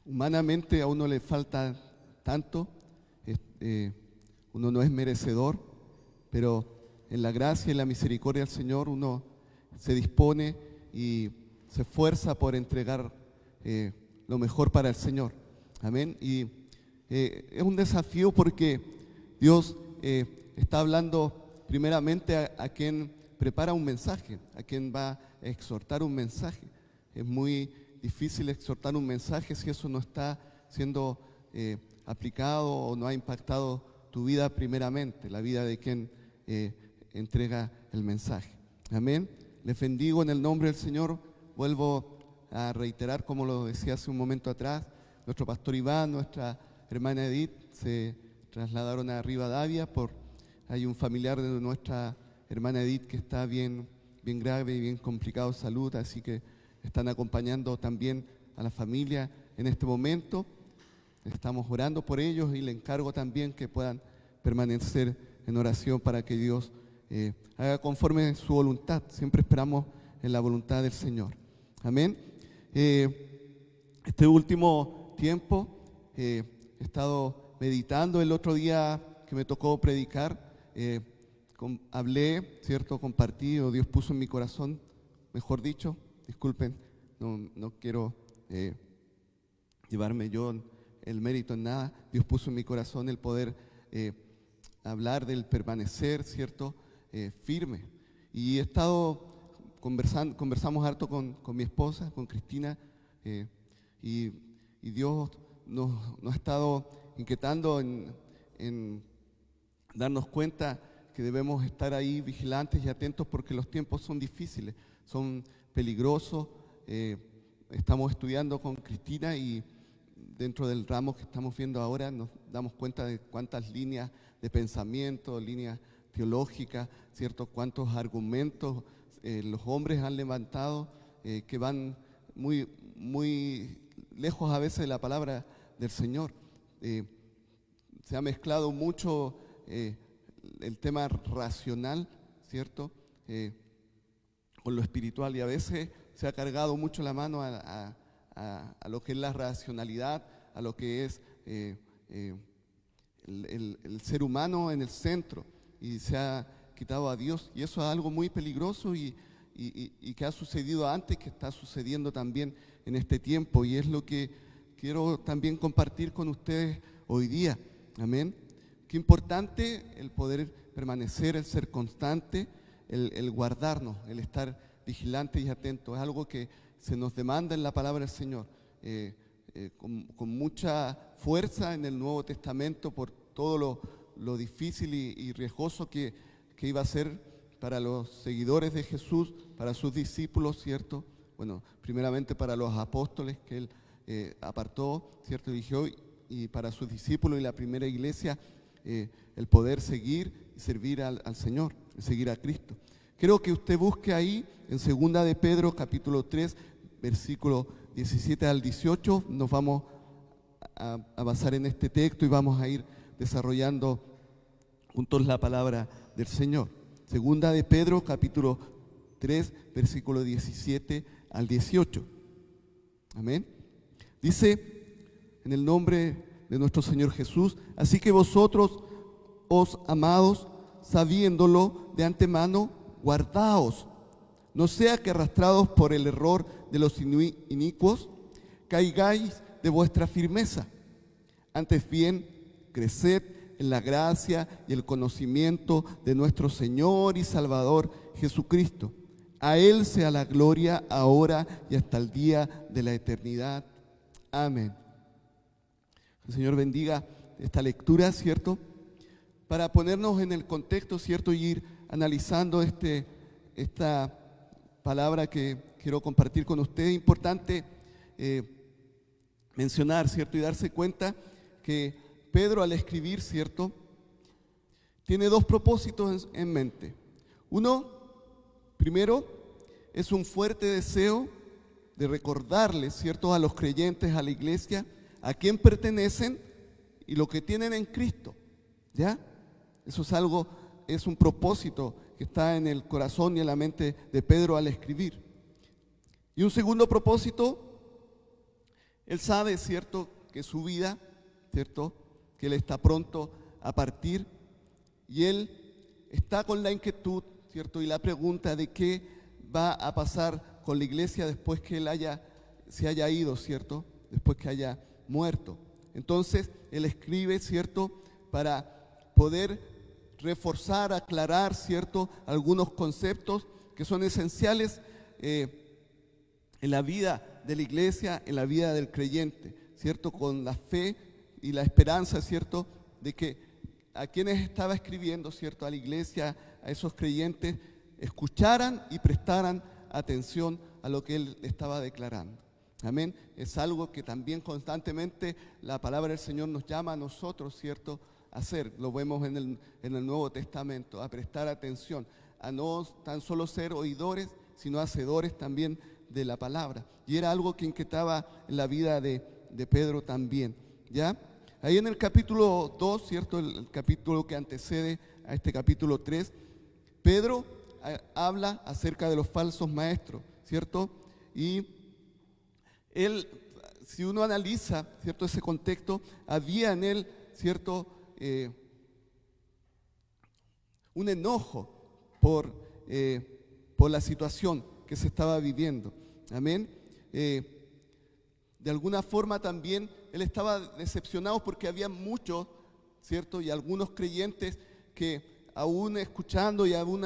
Humanamente a uno le falta tanto, uno no es merecedor, pero en la gracia y la misericordia del Señor uno se dispone y se esfuerza por entregar lo mejor para el Señor. Amén. Y es un desafío porque Dios está hablando primeramente a quien prepara un mensaje, a quien va a exhortar un mensaje. Es muy difícil exhortar un mensaje si eso no está siendo aplicado o no ha impactado tu vida primeramente, la vida de quien entrega el mensaje. Amén. Les bendigo en el nombre del Señor. Vuelvo a reiterar, como lo decía hace un momento atrás, nuestro pastor Iván, nuestra hermana Edith se trasladaron a Rivadavia. Hay un familiar de nuestra hermana Edith que está bien grave y bien complicado de salud, así que están acompañando también a la familia en este momento. Estamos orando por ellos y le encargo también que puedan permanecer en oración para que Dios haga conforme su voluntad. Siempre esperamos en la voluntad del Señor. Amén. Este último tiempo he estado meditando. El otro día que me tocó predicar, hablé, ¿cierto? Compartí, o Dios puso en mi corazón, mejor dicho, disculpen, no quiero llevarme yo el mérito en nada. Dios puso en mi corazón el poder hablar del permanecer, ¿cierto? Firme. Y he estado conversamos harto con mi esposa, con Cristina, y Dios nos ha estado inquietando en darnos cuenta que debemos estar ahí vigilantes y atentos, porque los tiempos son difíciles, son peligrosos. Estamos estudiando con Cristina, y dentro del ramo que estamos viendo ahora nos damos cuenta de cuántas líneas de pensamiento, líneas teológicas, ¿cierto? Cuántos argumentos los hombres han levantado que van muy, muy lejos a veces de la palabra del Señor. Se ha mezclado mucho el tema racional, ¿cierto? Con lo espiritual, y a veces se ha cargado mucho la mano a lo que es la racionalidad, a lo que es el ser humano en el centro, y se ha quitado a Dios, y eso es algo muy peligroso y que ha sucedido antes, que está sucediendo también en este tiempo, y es lo que quiero también compartir con ustedes hoy día. Amén. Qué importante el poder permanecer, el ser constante, el guardarnos, el estar vigilantes y atentos. Es algo que se nos demanda en la palabra del Señor, con mucha fuerza en el Nuevo Testamento, por todo lo difícil y riesgoso que iba a ser para los seguidores de Jesús, para sus discípulos, ¿cierto? Bueno, primeramente para los apóstoles que Él apartó, ¿cierto? Eligió, y para sus discípulos y la primera iglesia, el poder seguir y servir al Señor, seguir a Cristo. Quiero que usted busque ahí en 2 de Pedro, capítulo 3, versículo 17 al 18. Nos vamos a basar en este texto y vamos a ir desarrollando juntos la palabra del Señor. 2 de Pedro, capítulo 3, versículo 17 al 18. Amén. Dice, en el nombre de nuestro Señor Jesús: así que vosotros, os amados, sabiéndolo de antemano, guardaos, no sea que arrastrados por el error de los inicuos, caigáis de vuestra firmeza. Antes bien, creced en la gracia y el conocimiento de nuestro Señor y Salvador Jesucristo. A Él sea la gloria ahora y hasta el día de la eternidad. Amén. El Señor bendiga esta lectura, ¿cierto? Para ponernos en el contexto, ¿cierto? Y ir analizando esta palabra que quiero compartir con ustedes. Es importante mencionar, ¿cierto? Y darse cuenta que Pedro, al escribir, ¿cierto?, tiene dos propósitos en mente. Uno, primero, es un fuerte deseo de recordarles, ¿cierto?, a los creyentes, a la iglesia, a quién pertenecen y lo que tienen en Cristo, ¿ya? Eso es un propósito que está en el corazón y en la mente de Pedro al escribir. Y un segundo propósito, él sabe, ¿cierto?, que su vida, ¿cierto?, que él está pronto a partir, y él está con la inquietud, ¿cierto?, y la pregunta de qué va a pasar con la iglesia después que él se haya ido, ¿cierto?, después que haya muerto. Entonces, él escribe, ¿cierto?, para poder reforzar, aclarar, ¿cierto?, algunos conceptos que son esenciales en la vida de la iglesia, en la vida del creyente, ¿cierto?, con la fe y la esperanza, ¿cierto?, de que a quienes estaba escribiendo, ¿cierto?, a la iglesia, a esos creyentes, escucharan y prestaran atención a lo que él estaba declarando. Amén. Es algo que también constantemente la palabra del Señor nos llama a nosotros, ¿cierto?, a hacer. Lo vemos en el Nuevo Testamento, a prestar atención, a no tan solo ser oidores, sino hacedores también de la palabra. Y era algo que inquietaba en la vida de Pedro también, ¿ya? Ahí en el capítulo 2, ¿cierto?, el capítulo que antecede a este capítulo 3, Pedro habla acerca de los falsos maestros, ¿cierto? Y él, si uno analiza, ¿cierto?, ese contexto, había en él, ¿cierto?, un enojo por la situación que se estaba viviendo. Amén. De alguna forma también él estaba decepcionado porque había muchos, ¿cierto?, y algunos creyentes que aún escuchando y aún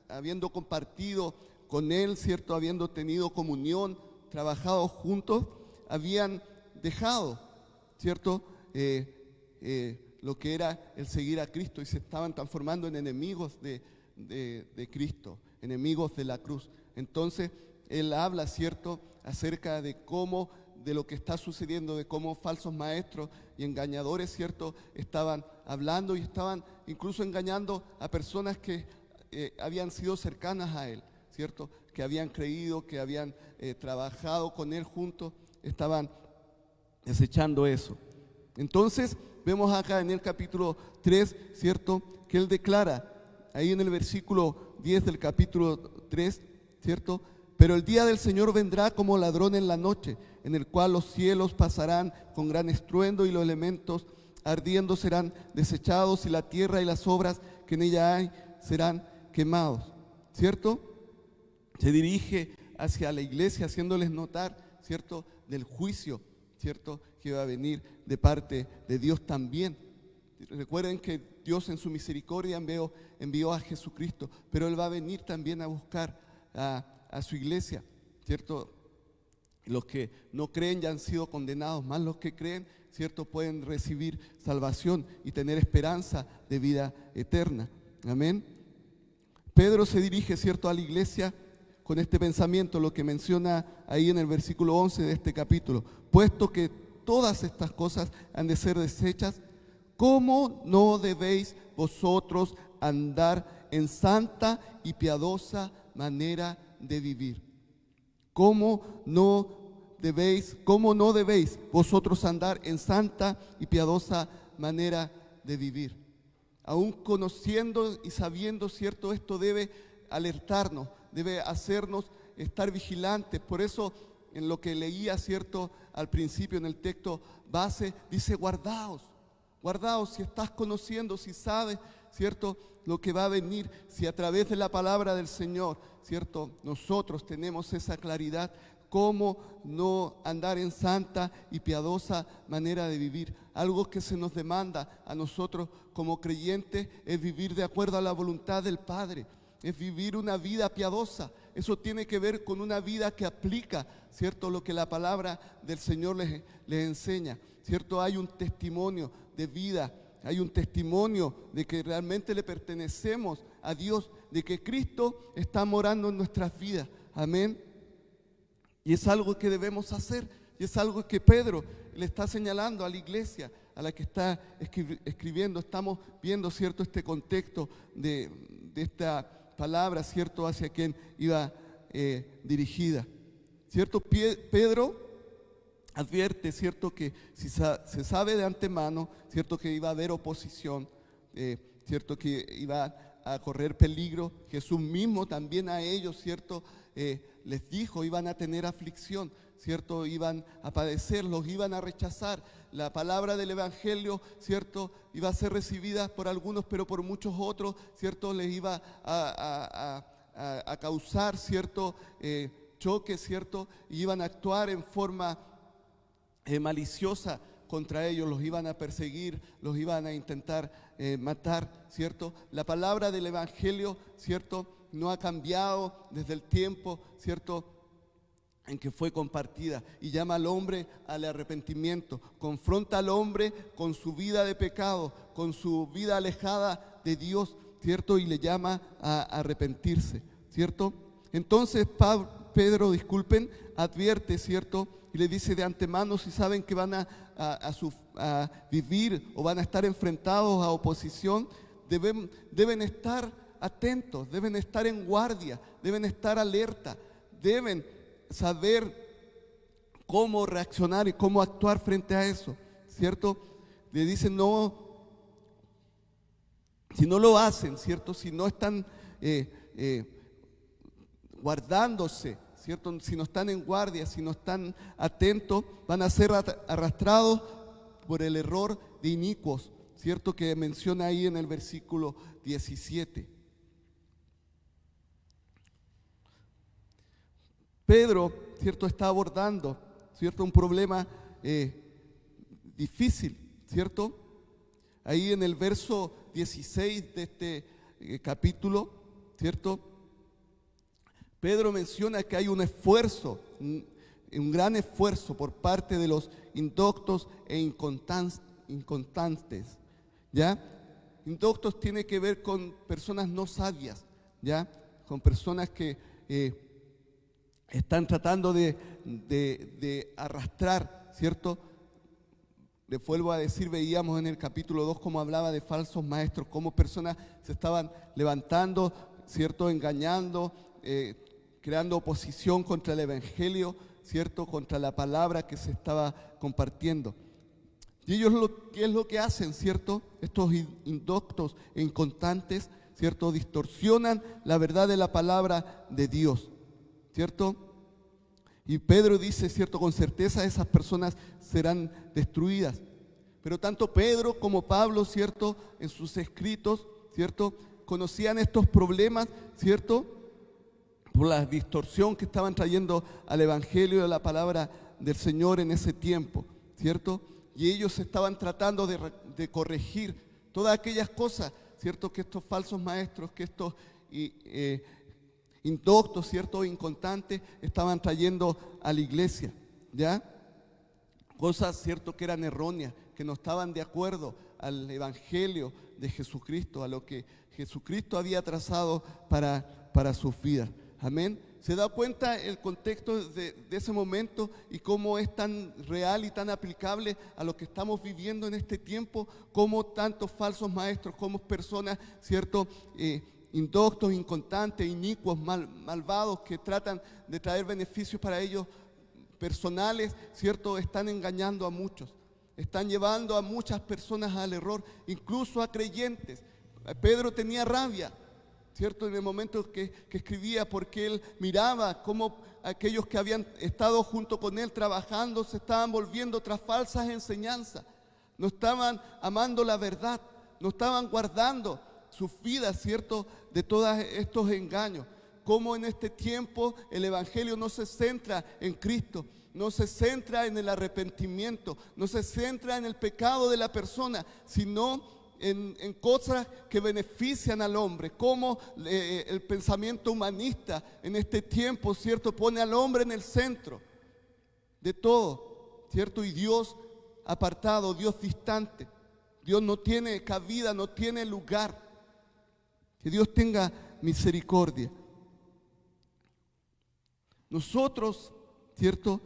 habiendo compartido con él, ¿cierto?, habiendo tenido comunión, trabajado juntos, habían dejado, ¿cierto?, lo que era el seguir a Cristo y se estaban transformando en enemigos de Cristo, enemigos de la cruz. Entonces, él habla, ¿cierto?, acerca de cómo, de lo que está sucediendo, de cómo falsos maestros y engañadores, ¿cierto?, estaban hablando y estaban incluso engañando a personas que habían sido cercanas a él, ¿cierto?, que habían creído, que habían trabajado con él juntos, estaban desechando eso. Entonces, vemos acá en el capítulo 3, ¿cierto?, que él declara, ahí en el versículo 10 del capítulo 3, ¿cierto?, pero el día del Señor vendrá como ladrón en la noche, en el cual los cielos pasarán con gran estruendo y los elementos ardiendo serán desechados y la tierra y las obras que en ella hay serán quemados, ¿cierto? Se dirige hacia la iglesia haciéndoles notar, ¿cierto?, del juicio, ¿cierto?, que va a venir de parte de Dios también. Recuerden que Dios en su misericordia envió a Jesucristo, pero Él va a venir también a buscar a su iglesia, ¿cierto? Los que no creen ya han sido condenados, más los que creen, ¿cierto?, pueden recibir salvación y tener esperanza de vida eterna. Amén. Pedro se dirige, ¿cierto?, a la iglesia con este pensamiento, lo que menciona ahí en el versículo 11 de este capítulo. Puesto que todas estas cosas han de ser deshechas, ¿cómo no debéis vosotros andar en santa y piadosa manera de vivir? ¿Cómo no debéis vosotros andar en santa y piadosa manera de vivir? Aún conociendo y sabiendo, ¿cierto?, esto debe alertarnos, debe hacernos estar vigilantes. Por eso en lo que leía, ¿cierto?, al principio en el texto base, dice guardaos, si estás conociendo, si sabes, ¿cierto?, lo que va a venir, si a través de la palabra del Señor, ¿cierto?, nosotros tenemos esa claridad, cómo no andar en santa y piadosa manera de vivir. Algo que se nos demanda a nosotros como creyentes es vivir de acuerdo a la voluntad del Padre, es vivir una vida piadosa. Eso tiene que ver con una vida que aplica, ¿cierto?, lo que la palabra del Señor les enseña, ¿cierto? Hay un testimonio de vida, hay un testimonio de que realmente le pertenecemos a Dios, de que Cristo está morando en nuestras vidas. Amén. Y es algo que debemos hacer, y es algo que Pedro le está señalando a la iglesia a la que está escribiendo. Estamos viendo, ¿cierto?, este contexto de esta palabra, ¿cierto?, hacia quien iba dirigida, ¿cierto? Pedro advierte, ¿cierto?, que si se sabe de antemano, ¿cierto?, que iba a haber oposición, ¿cierto?, que iba a correr peligro. Jesús mismo también a ellos, ¿cierto?, les dijo, iban a tener aflicción, ¿cierto?, iban a padecer, los iban a rechazar. La palabra del Evangelio, ¿cierto?, iba a ser recibida por algunos, pero por muchos otros, ¿cierto?, les iba a causar, ¿cierto?, choque, ¿cierto?, y iban a actuar en forma maliciosa contra ellos, los iban a perseguir, los iban a intentar matar, ¿cierto? La palabra del Evangelio, ¿cierto?, no ha cambiado desde el tiempo, ¿cierto?, en que fue compartida, y llama al hombre al arrepentimiento, confronta al hombre con su vida de pecado, con su vida alejada de Dios, ¿cierto?, y le llama a arrepentirse, ¿cierto? Entonces Pedro, advierte, ¿cierto?, y le dice de antemano, si saben que van a vivir o van a estar enfrentados a oposición, deben estar atentos, deben estar en guardia, deben estar alerta, deben saber cómo reaccionar y cómo actuar frente a eso, ¿cierto? Le dicen, no, si no lo hacen, ¿cierto?, si no están guardándose, ¿cierto? Si no están en guardia, si no están atentos, van a ser arrastrados por el error de inicuos, ¿cierto? Que menciona ahí en el versículo 17. Pedro, ¿cierto? Está abordando, ¿cierto? Un problema difícil, ¿cierto? Ahí en el verso 16 de este capítulo, ¿cierto? Pedro menciona que hay un esfuerzo, un gran esfuerzo por parte de los indoctos e inconstantes, ¿ya? Indoctos tiene que ver con personas no sabias, ¿ya? Con personas que están tratando de arrastrar, ¿cierto? Les vuelvo a decir, veíamos en el capítulo 2 cómo hablaba de falsos maestros, cómo personas se estaban levantando, ¿cierto? Engañando, creando oposición contra el evangelio, ¿cierto? Contra la palabra que se estaba compartiendo. Y ellos, ¿qué es lo que hacen, cierto? Estos indoctos e inconstantes, ¿cierto? Distorsionan la verdad de la palabra de Dios, ¿cierto? Y Pedro dice, ¿cierto? Con certeza esas personas serán destruidas. Pero tanto Pedro como Pablo, ¿cierto? En sus escritos, ¿cierto? Conocían estos problemas, ¿cierto? Por la distorsión que estaban trayendo al evangelio de la palabra del Señor en ese tiempo, ¿cierto? Y ellos estaban tratando de corregir todas aquellas cosas, ¿cierto? Que estos falsos maestros, que estos indoctos, ¿cierto? Inconstantes estaban trayendo a la iglesia, ¿ya? Cosas, ¿cierto? Que eran erróneas, que no estaban de acuerdo al evangelio de Jesucristo, a lo que Jesucristo había trazado para sus vidas. Amén. ¿Se da cuenta el contexto de ese momento y cómo es tan real y tan aplicable a lo que estamos viviendo en este tiempo? Cómo tantos falsos maestros, como personas, ¿cierto? Indoctos, inconstantes, inicuos, malvados, que tratan de traer beneficios para ellos personales, ¿cierto? Están engañando a muchos, están llevando a muchas personas al error, incluso a creyentes. Pedro tenía rabia, ¿cierto? En el momento que escribía, porque él miraba cómo aquellos que habían estado junto con él trabajando se estaban volviendo tras falsas enseñanzas, no estaban amando la verdad, no estaban guardando sus vidas, ¿cierto? De todos estos engaños. Cómo en este tiempo el evangelio no se centra en Cristo, no se centra en el arrepentimiento, no se centra en el pecado de la persona, sino en cosas que benefician al hombre. Como el pensamiento humanista en este tiempo, ¿cierto? Pone al hombre en el centro de todo, ¿cierto? Y Dios apartado, Dios distante. Dios no tiene cabida, no tiene lugar. Que Dios tenga misericordia. Nosotros, ¿cierto?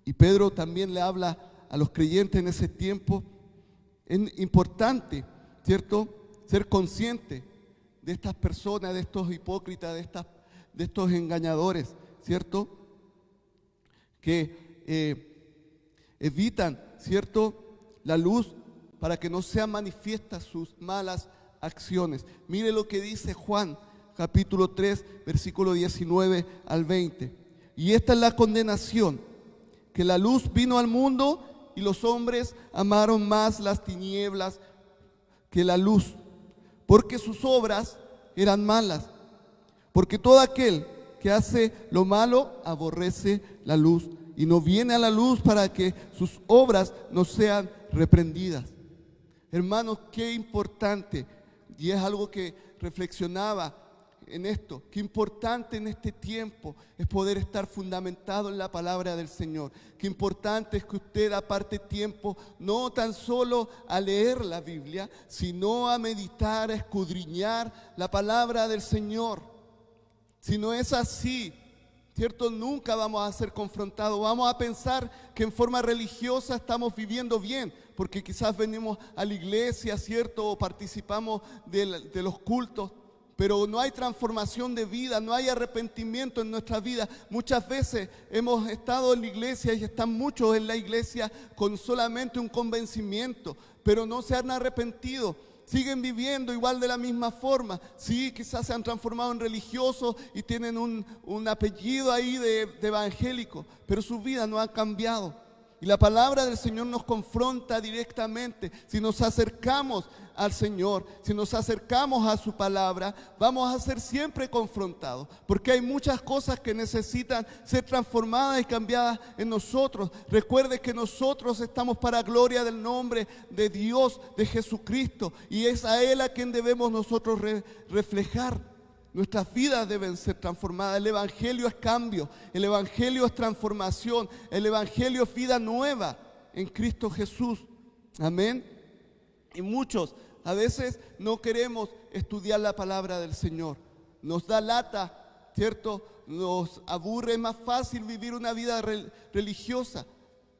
Y Pedro también le habla a los creyentes en ese tiempo. Es importante, ¿cierto? Ser consciente de estas personas, de estos hipócritas, de estos engañadores, ¿cierto? Que evitan, ¿cierto? La luz para que no sean manifiestas sus malas acciones. Mire lo que dice Juan, capítulo 3, versículo 19 al 20. Y esta es la condenación, que la luz vino al mundo y los hombres amaron más las tinieblas que la luz, porque sus obras eran malas. Porque todo aquel que hace lo malo aborrece la luz y no viene a la luz para que sus obras no sean reprendidas. Hermanos, qué importante, y es algo que reflexionaba en esto, qué importante en este tiempo es poder estar fundamentado en la palabra del Señor. Qué importante es que usted aparte tiempo no tan solo a leer la Biblia, sino a meditar, a escudriñar la palabra del Señor. Si no es así, ¿cierto? Nunca vamos a ser confrontados. Vamos a pensar que en forma religiosa estamos viviendo bien, porque quizás venimos a la iglesia, ¿cierto? O participamos de los cultos, pero no hay transformación de vida, no hay arrepentimiento en nuestra vida. Muchas veces hemos estado en la iglesia y están muchos en la iglesia con solamente un convencimiento, pero no se han arrepentido, siguen viviendo igual de la misma forma. Sí, quizás se han transformado en religiosos y tienen un apellido ahí de evangélico, pero su vida no ha cambiado. Y la palabra del Señor nos confronta directamente. Si nos acercamos al Señor, si nos acercamos a su palabra, vamos a ser siempre confrontados, porque hay muchas cosas que necesitan ser transformadas y cambiadas en nosotros. Recuerde que nosotros estamos para gloria del nombre de Dios, de Jesucristo, y es a Él a quien debemos nosotros reflejar. Nuestras vidas deben ser transformadas. El Evangelio es cambio, el Evangelio es transformación, el Evangelio es vida nueva en Cristo Jesús. Amén. Y muchos a veces no queremos estudiar la palabra del Señor. Nos da lata, ¿cierto? Nos aburre, es más fácil vivir una vida religiosa,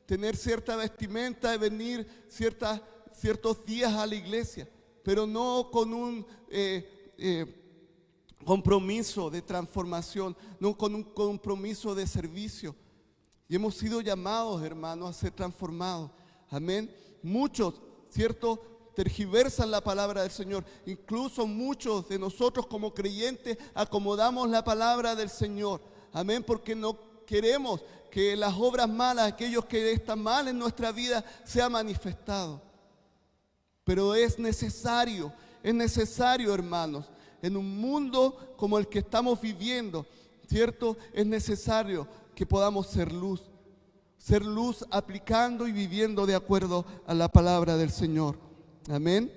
tener cierta vestimenta, venir ciertos días a la iglesia, pero no con un compromiso de transformación, no con un compromiso de servicio. Y hemos sido llamados, hermanos, a ser transformados. Amén. Muchos, ¿cierto?, tergiversan la palabra del Señor. Incluso muchos de nosotros como creyentes acomodamos la palabra del Señor. Amén, porque no queremos que las obras malas, aquellos que están mal en nuestra vida, sean manifestados. Pero es necesario, hermanos, en un mundo como el que estamos viviendo, ¿cierto? Es necesario que podamos ser luz aplicando y viviendo de acuerdo a la palabra del Señor. Amén.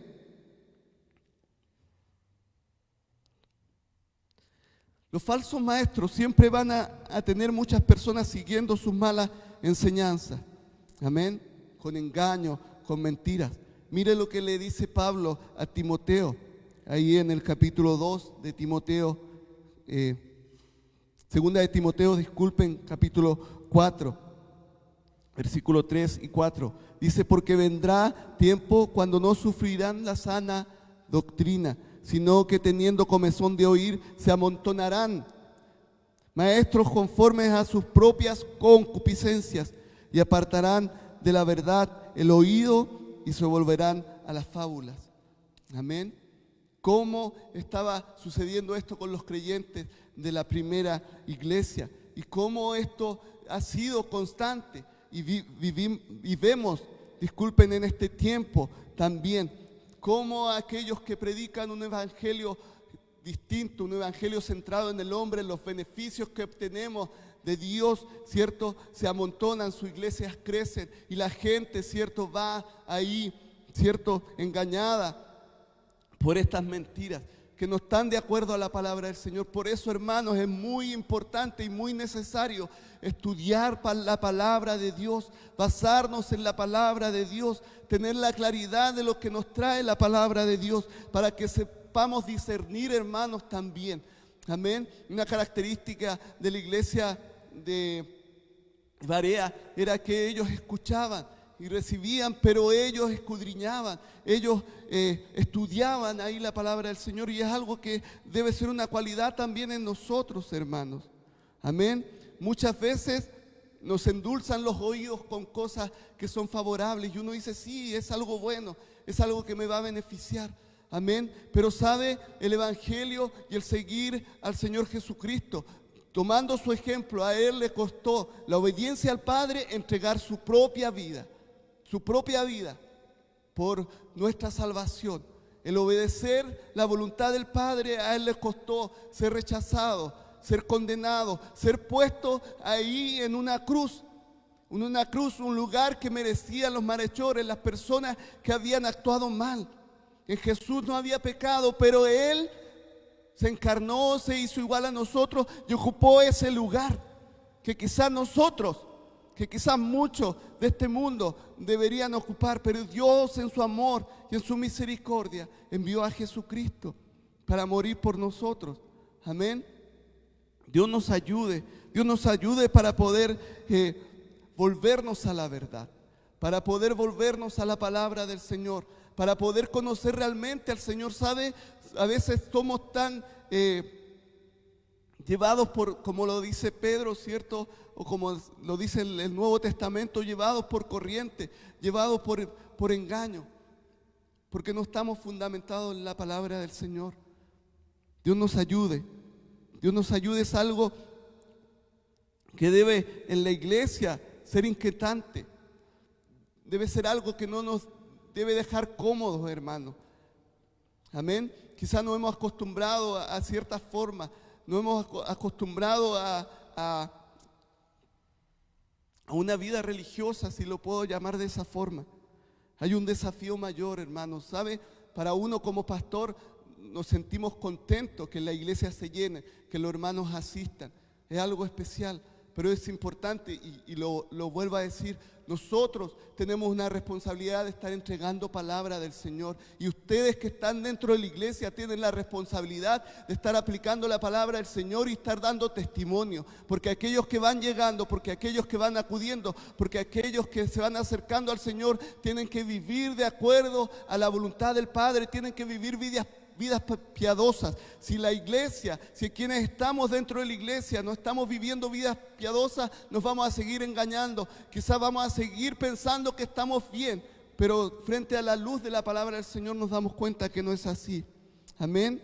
Los falsos maestros siempre van a tener muchas personas siguiendo sus malas enseñanzas. Amén. Con engaño, con mentiras. Mire lo que le dice Pablo a Timoteo. Ahí en el capítulo 2 de Timoteo, segunda de Timoteo, capítulo 4, versículo 3 y 4. Dice, porque vendrá tiempo cuando no sufrirán la sana doctrina, sino que teniendo comezón de oír, se amontonarán maestros conformes a sus propias concupiscencias y apartarán de la verdad el oído y se volverán a las fábulas. Amén. ¿Cómo estaba sucediendo esto con los creyentes de la primera iglesia? Y cómo esto ha sido constante. Y vemos, disculpen, en este tiempo también, cómo aquellos que predican un evangelio distinto, un evangelio centrado en el hombre, en los beneficios que obtenemos de Dios, ¿cierto? Se amontonan, sus iglesias crecen y la gente, ¿cierto?, va ahí, ¿cierto?, engañada por estas mentiras que no están de acuerdo a la palabra del Señor. Por eso, hermanos, es muy importante y muy necesario estudiar la palabra de Dios, basarnos en la palabra de Dios, tener la claridad de lo que nos trae la palabra de Dios, para que sepamos discernir, hermanos, también. Amén. Una característica de la iglesia de Berea era que ellos escuchaban y recibían, pero ellos escudriñaban, ellos estudiaban ahí la palabra del Señor, y es algo que debe ser una cualidad también en nosotros, hermanos. Amén. Muchas veces nos endulzan los oídos con cosas que son favorables y uno dice, sí, es algo bueno, es algo que me va a beneficiar. Amén. Pero sabe, el evangelio y el seguir al Señor Jesucristo, tomando su ejemplo, a Él le costó la obediencia al Padre, entregar su propia vida por nuestra salvación. El obedecer la voluntad del Padre, a Él le costó ser rechazado, ser condenado, ser puesto ahí en una cruz, un lugar que merecían los malhechores, las personas que habían actuado mal. En Jesús no había pecado, pero Él se encarnó, se hizo igual a nosotros y ocupó ese lugar que quizás muchos de este mundo deberían ocupar, pero Dios en su amor y en su misericordia envió a Jesucristo para morir por nosotros. Amén. Dios nos ayude para poder volvernos a la verdad, para poder volvernos a la palabra del Señor, para poder conocer realmente al Señor. ¿Sabe? A veces somos tan llevados por, como lo dice Pedro, ¿cierto?, o como lo dice el Nuevo Testamento, llevados por corriente, llevados por engaño, porque no estamos fundamentados en la palabra del Señor. Dios nos ayude. Dios nos ayude, es algo que debe en la iglesia ser inquietante. Debe ser algo que no nos debe dejar cómodos, hermanos. Amén. Quizás nos hemos acostumbrado a ciertas formas, nos hemos acostumbrado a una vida religiosa, si lo puedo llamar de esa forma. Hay un desafío mayor, hermanos. ¿Sabe? Para uno como pastor nos sentimos contentos que la iglesia se llene, que los hermanos asistan. Es algo especial, pero es importante y lo vuelvo a decir. Nosotros tenemos una responsabilidad de estar entregando palabra del Señor, y ustedes que están dentro de la iglesia tienen la responsabilidad de estar aplicando la palabra del Señor y estar dando testimonio, porque aquellos que van llegando, porque aquellos que van acudiendo, porque aquellos que se van acercando al Señor tienen que vivir de acuerdo a la voluntad del Padre, tienen que vivir vidas piadosas. Si la iglesia, si quienes estamos dentro de la iglesia no estamos viviendo vidas piadosas, nos vamos a seguir engañando. Quizás vamos a seguir pensando que estamos bien, pero frente a la luz de la palabra del Señor nos damos cuenta que no es así. Amén.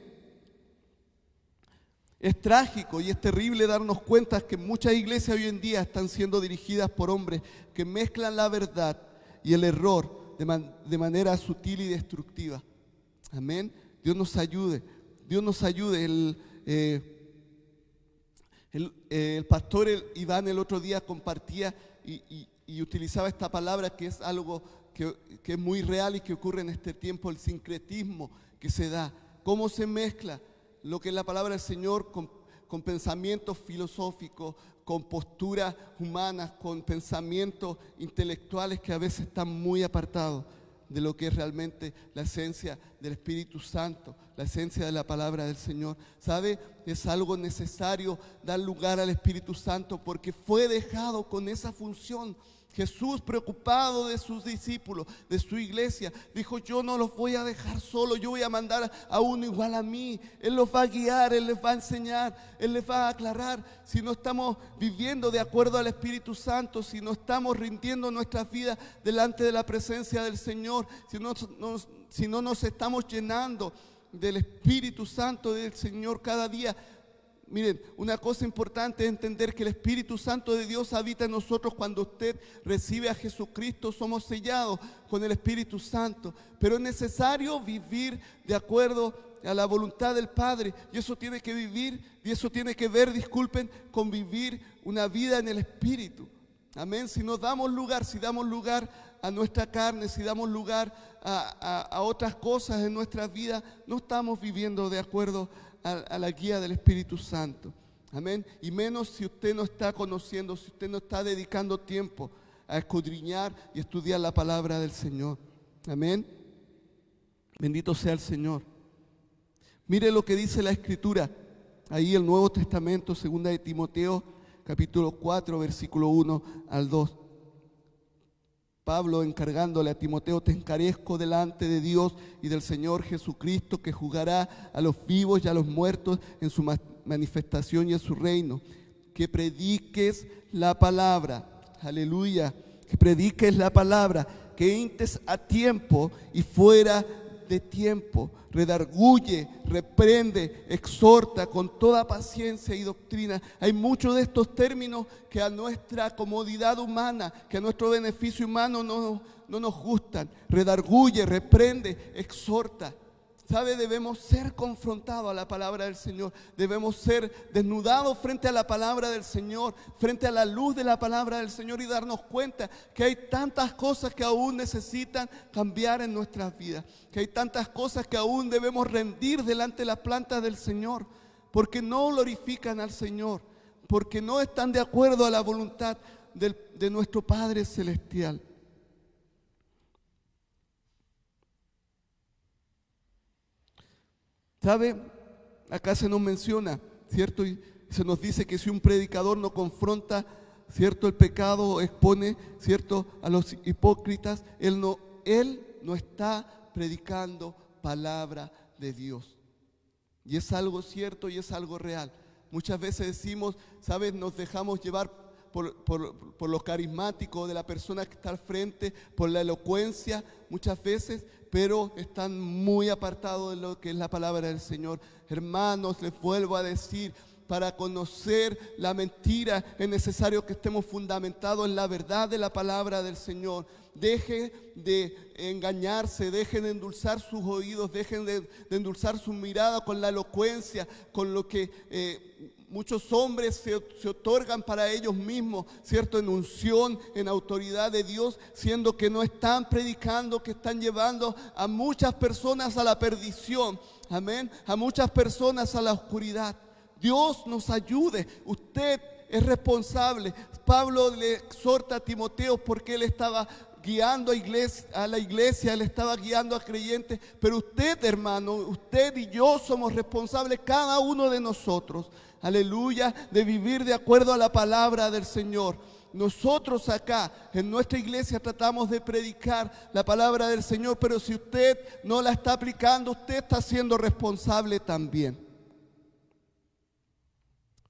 Es trágico y es terrible darnos cuenta que muchas iglesias hoy en día están siendo dirigidas por hombres que mezclan la verdad y el error de manera sutil y destructiva. Amén. Dios nos ayude, Dios nos ayude. El pastor Iván el otro día compartía y utilizaba esta palabra que es algo que es muy real y que ocurre en este tiempo, el sincretismo que se da. Cómo se mezcla lo que es la palabra del Señor con pensamientos filosóficos, con posturas humanas, con pensamientos intelectuales que a veces están muy apartados de lo que es realmente la esencia del Espíritu Santo, la esencia de la palabra del Señor. ¿Sabe? Es algo necesario dar lugar al Espíritu Santo porque fue dejado con esa función. Jesús, preocupado de sus discípulos, de su iglesia, dijo: yo no los voy a dejar solos, yo voy a mandar a uno igual a mí. Él los va a guiar, Él les va a enseñar, Él les va a aclarar. Si no estamos viviendo de acuerdo al Espíritu Santo, si no estamos rindiendo nuestras vidas delante de la presencia del Señor, si no nos estamos llenando del Espíritu Santo del Señor cada día. Miren, una cosa importante es entender que el Espíritu Santo de Dios habita en nosotros. Cuando usted recibe a Jesucristo, somos sellados con el Espíritu Santo. Pero es necesario vivir de acuerdo a la voluntad del Padre. Y eso tiene que vivir, y eso tiene que ver, con vivir una vida en el Espíritu. Amén. Si nos damos lugar, si damos lugar a nuestra carne, si damos lugar a otras cosas en nuestra vida, no estamos viviendo de acuerdo a la guía del Espíritu Santo. Amén. Y menos si usted no está conociendo, si usted no está dedicando tiempo a escudriñar y estudiar la palabra del Señor. Amén. Bendito sea el Señor. Mire lo que dice la Escritura. Ahí el Nuevo Testamento, 2 de Timoteo, capítulo 4, versículo 1 al 2. Pablo encargándole a Timoteo: te encarezco delante de Dios y del Señor Jesucristo, que juzgará a los vivos y a los muertos en su manifestación y en su reino. Que prediques la palabra, aleluya, que prediques la palabra, que intes a tiempo y fuera de tiempo, redarguye, reprende, exhorta con toda paciencia y doctrina. Hay muchos de estos términos que a nuestra comodidad humana, que a nuestro beneficio humano no nos gustan. Redarguye, reprende, exhorta. ¿Sabe? Debemos ser confrontados a la palabra del Señor. Debemos ser desnudados frente a la palabra del Señor, frente a la luz de la palabra del Señor, y darnos cuenta que hay tantas cosas que aún necesitan cambiar en nuestras vidas, que hay tantas cosas que aún debemos rendir delante de las plantas del Señor, porque no glorifican al Señor, porque no están de acuerdo a la voluntad de nuestro Padre Celestial. ¿Sabe? Acá se nos menciona, ¿cierto? Y se nos dice que si un predicador no confronta, ¿cierto?, el pecado, expone, ¿cierto?, a los hipócritas, él no está predicando palabra de Dios. Y es algo cierto y es algo real. Muchas veces decimos, ¿sabes?, nos dejamos llevar por lo carismático de la persona que está al frente, por la elocuencia muchas veces, pero están muy apartados de lo que es la palabra del Señor. Hermanos, les vuelvo a decir, para conocer la mentira es necesario que estemos fundamentados en la verdad de la palabra del Señor. Dejen de engañarse, dejen de endulzar sus oídos, dejen de endulzar su mirada con la elocuencia, con lo que muchos hombres se otorgan para ellos mismos, ¿cierto? En unción, en autoridad de Dios, siendo que no están predicando, que están llevando a muchas personas a la perdición, amén, a muchas personas a la oscuridad. Dios nos ayude. Usted es responsable. Pablo le exhorta a Timoteo porque él estaba guiando a la iglesia, él estaba guiando a creyentes, pero usted, hermano, usted y yo somos responsables, cada uno de nosotros, aleluya, de vivir de acuerdo a la palabra del Señor. Nosotros acá en nuestra iglesia tratamos de predicar la palabra del Señor, pero si usted no la está aplicando, usted está siendo responsable también.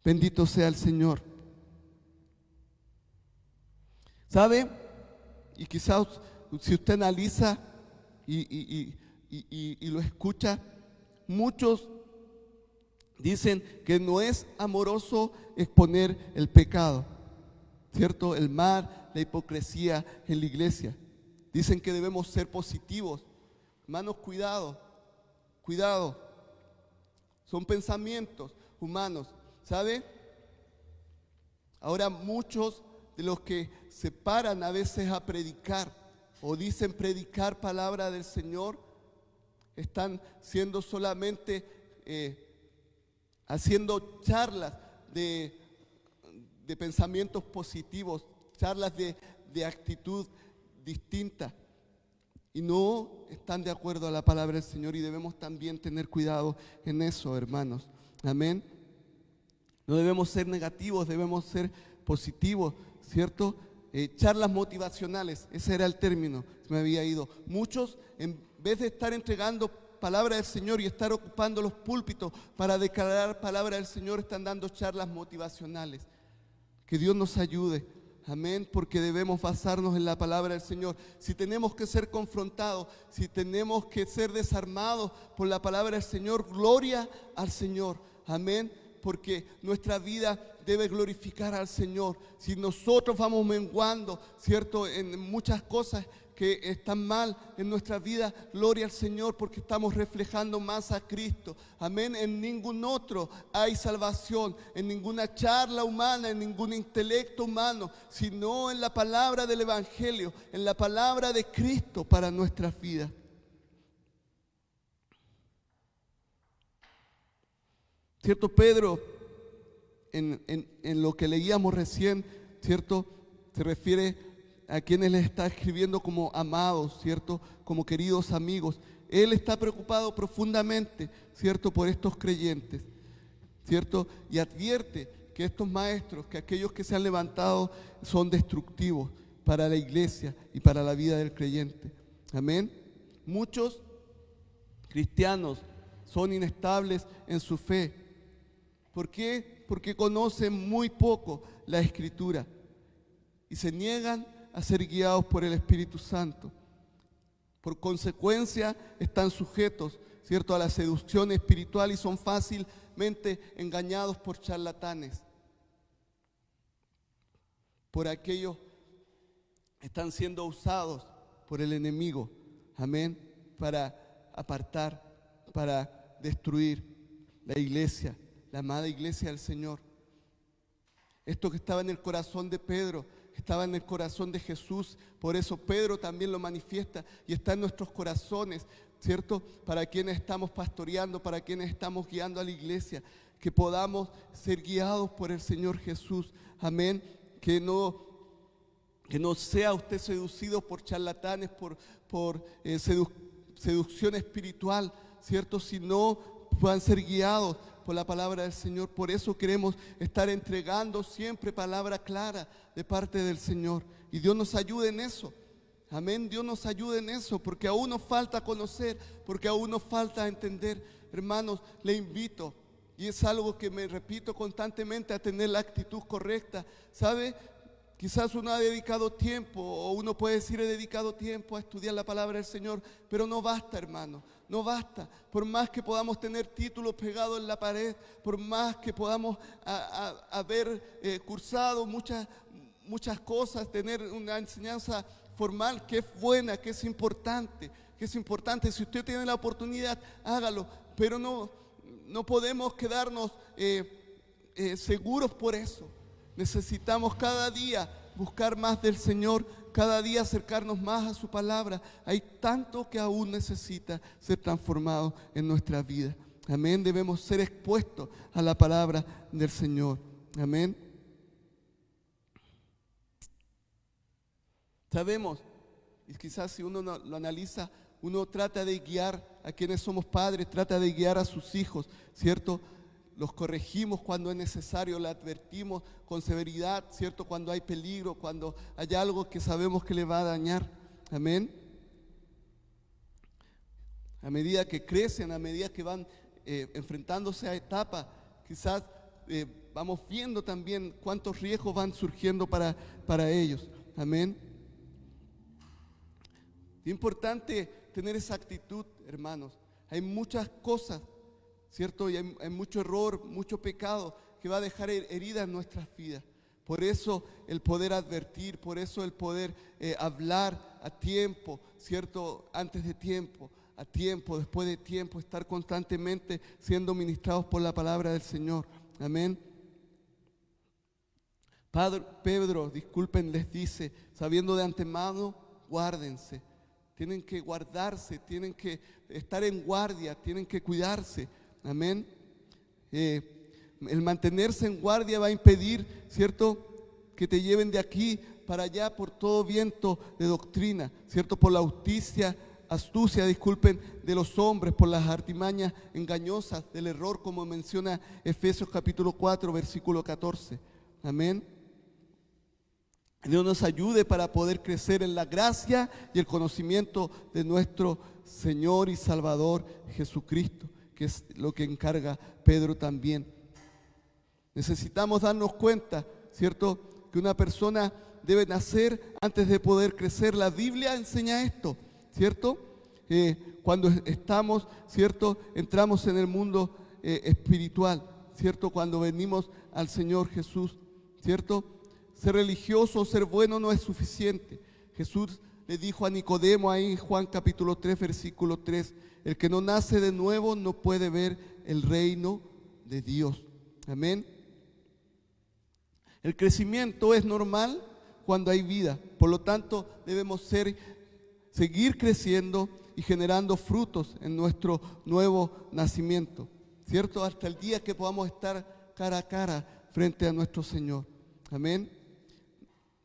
Bendito sea el Señor. ¿Sabe? Y quizás si usted analiza y lo escucha, muchos dicen que no es amoroso exponer el pecado, ¿cierto? El mal, la hipocresía en la iglesia. Dicen que debemos ser positivos. Hermanos, cuidado, cuidado. Son pensamientos humanos. ¿Sabe? Ahora muchos de los que se paran a veces a predicar o dicen predicar palabra del Señor están siendo solamente haciendo charlas de pensamientos positivos, charlas de actitud distinta y no están de acuerdo a la palabra del Señor, y debemos también tener cuidado en eso, hermanos. Amén. No debemos ser negativos, debemos ser positivos, ¿cierto? Charlas motivacionales, ese era el término, se me había ido. Muchos, en vez de estar entregando palabra del Señor y estar ocupando los púlpitos para declarar palabra del Señor, están dando charlas motivacionales. Que Dios nos ayude, amén, porque debemos basarnos en la palabra del Señor. Si tenemos que ser confrontados, si tenemos que ser desarmados por la palabra del Señor, gloria al Señor, amén. Porque nuestra vida debe glorificar al Señor. Si nosotros vamos menguando, ¿cierto?, en muchas cosas que están mal en nuestra vida, gloria al Señor, porque estamos reflejando más a Cristo. Amén. En ningún otro hay salvación, en ninguna charla humana, en ningún intelecto humano, sino en la palabra del Evangelio, en la palabra de Cristo para nuestras vidas. ¿Cierto? Pedro, en lo que leíamos recién, ¿cierto?, se refiere a quienes le está escribiendo como amados, ¿cierto?, como queridos amigos. Él está preocupado profundamente, ¿cierto?, por estos creyentes, ¿cierto? Y advierte que estos maestros, que aquellos que se han levantado son destructivos para la iglesia y para la vida del creyente. Amén. Muchos cristianos son inestables en su fe. ¿Por qué? Porque conocen muy poco la Escritura y se niegan a ser guiados por el Espíritu Santo. Por consecuencia, están sujetos, ¿cierto?, a la seducción espiritual y son fácilmente engañados por charlatanes, por aquellos que están siendo usados por el enemigo, amén, para apartar, para destruir la iglesia, la amada iglesia del Señor. Esto que estaba en el corazón de Pedro, estaba en el corazón de Jesús, por eso Pedro también lo manifiesta y está en nuestros corazones, ¿cierto? Para quienes estamos pastoreando, para quienes estamos guiando a la iglesia, que podamos ser guiados por el Señor Jesús, amén, que no sea usted seducido por charlatanes, por seducción espiritual, ¿cierto? Sino puedan ser guiados por la palabra del Señor. Por eso queremos estar entregando siempre palabra clara de parte del Señor. Y Dios nos ayude en eso. Amén. Dios nos ayude en eso, porque aún nos falta conocer, porque aún nos falta entender. Hermanos, le invito Y es algo que me repito constantemente, a tener la actitud correcta. ¿Sabe? Quizás uno ha dedicado tiempo, o uno puede decir he dedicado tiempo a estudiar la palabra del Señor, pero no basta, hermano, no basta. Por más que podamos tener títulos pegados en la pared, por más que podamos haber cursado muchas cosas, tener una enseñanza formal que es buena, que es importante. Si usted tiene la oportunidad, hágalo, pero no podemos quedarnos seguros por eso. Necesitamos cada día buscar más del Señor, cada día acercarnos más a su palabra. Hay tanto que aún necesita ser transformado en nuestra vida. Amén. Debemos ser expuestos a la palabra del Señor. Amén. Sabemos, y quizás si uno lo analiza, uno trata de guiar a quienes somos padres, trata de guiar a sus hijos, ¿cierto? Los corregimos cuando es necesario, le advertimos con severidad, ¿cierto? Cuando hay peligro, cuando hay algo que sabemos que le va a dañar. Amén. A medida que crecen, a medida que van enfrentándose a etapas, quizás vamos viendo también cuántos riesgos van surgiendo para ellos. Amén. Es importante tener esa actitud, hermanos. Hay muchas cosas, ¿cierto? Y hay mucho error, mucho pecado que va a dejar heridas en nuestras vidas. Por eso el poder advertir, por eso el poder hablar a tiempo, ¿cierto? Antes de tiempo, a tiempo, después de tiempo, estar constantemente siendo ministrados por la palabra del Señor. Amén. Pedro, disculpen, les dice, sabiendo de antemano, guárdense. Tienen que guardarse, tienen que estar en guardia, tienen que cuidarse. Amén. El mantenerse en guardia va a impedir, ¿cierto?, que te lleven de aquí para allá por todo viento de doctrina, ¿cierto? Por la astucia, de los hombres, por las artimañas engañosas del error, como menciona Efesios capítulo 4, versículo 14. Amén. Dios nos ayude para poder crecer en la gracia y el conocimiento de nuestro Señor y Salvador Jesucristo, que es lo que encarga Pedro también. Necesitamos darnos cuenta, ¿cierto?, que una persona debe nacer antes de poder crecer. La Biblia enseña esto, ¿cierto? Cuando estamos, ¿cierto?, entramos en el mundo espiritual, ¿cierto? Cuando venimos al Señor Jesús, ¿cierto? Ser religioso o ser bueno no es suficiente. Jesús le dijo a Nicodemo ahí en Juan capítulo 3, versículo 3, el que no nace de nuevo no puede ver el reino de Dios. Amén. El crecimiento es normal cuando hay vida. Por lo tanto, debemos seguir creciendo y generando frutos en nuestro nuevo nacimiento, ¿cierto? Hasta el día que podamos estar cara a cara frente a nuestro Señor. Amén.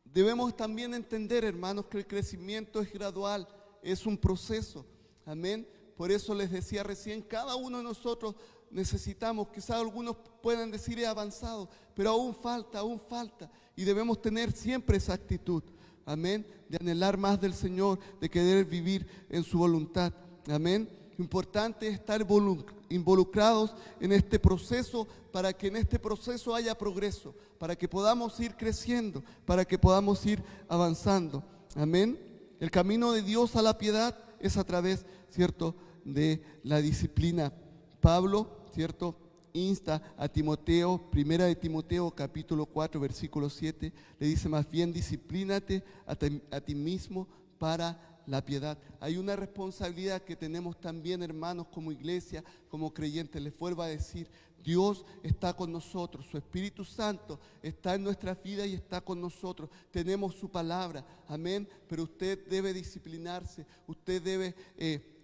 Debemos también entender, hermanos, que el crecimiento es gradual, es un proceso. Amén. Por eso les decía recién, cada uno de nosotros necesitamos, quizás algunos puedan decir he avanzado, pero aún falta. Y debemos tener siempre esa actitud, amén, de anhelar más del Señor, de querer vivir en su voluntad. Amén. Lo importante es estar involucrados en este proceso para que en este proceso haya progreso, para que podamos ir creciendo, para que podamos ir avanzando. Amén. El camino de Dios a la piedad es a través, ¿cierto?, de la disciplina. Pablo, ¿cierto?, insta a Timoteo, primera de Timoteo capítulo 4 versículo 7, le dice más bien disciplínate a ti mismo para la piedad. Hay una responsabilidad que tenemos también, hermanos, como iglesia, como creyentes. Les vuelvo a decir, Dios está con nosotros, su Espíritu Santo está en nuestras vidas y está con nosotros. Tenemos su palabra, amén, pero usted debe disciplinarse, usted debe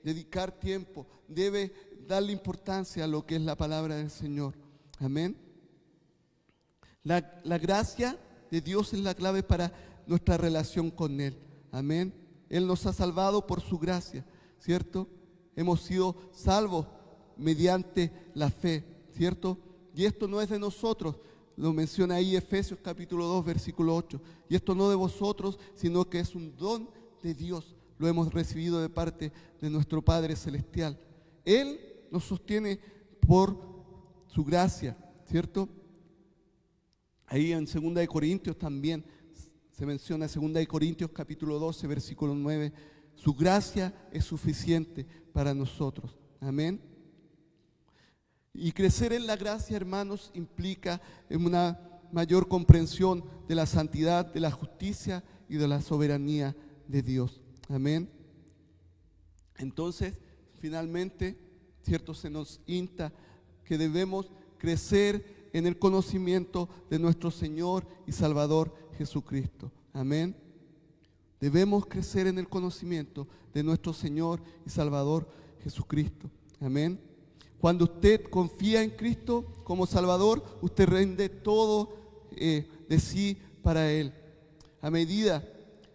dedicar tiempo, debe darle importancia a lo que es la palabra del Señor, amén. La gracia de Dios es la clave para nuestra relación con Él, amén. Él nos ha salvado por su gracia, ¿cierto? Hemos sido salvos mediante la fe, ¿cierto? Y esto no es de nosotros, lo menciona ahí Efesios capítulo 2, versículo 8. Y esto no de vosotros, sino que es un don de Dios. Lo hemos recibido de parte de nuestro Padre Celestial. Él nos sostiene por su gracia, ¿cierto? Ahí en 2 de Corintios también se menciona, 2 de Corintios capítulo 12, versículo 9, su gracia es suficiente para nosotros. Amén. Y crecer en la gracia, hermanos, implica una mayor comprensión de la santidad, de la justicia y de la soberanía de Dios. Amén. Entonces, finalmente, ¿cierto? Se nos insta que debemos crecer en el conocimiento de nuestro Señor y Salvador Jesucristo. Amén. Debemos crecer en el conocimiento de nuestro Señor y Salvador Jesucristo. Amén. Cuando usted confía en Cristo como Salvador, usted rinde todo de sí para Él. A medida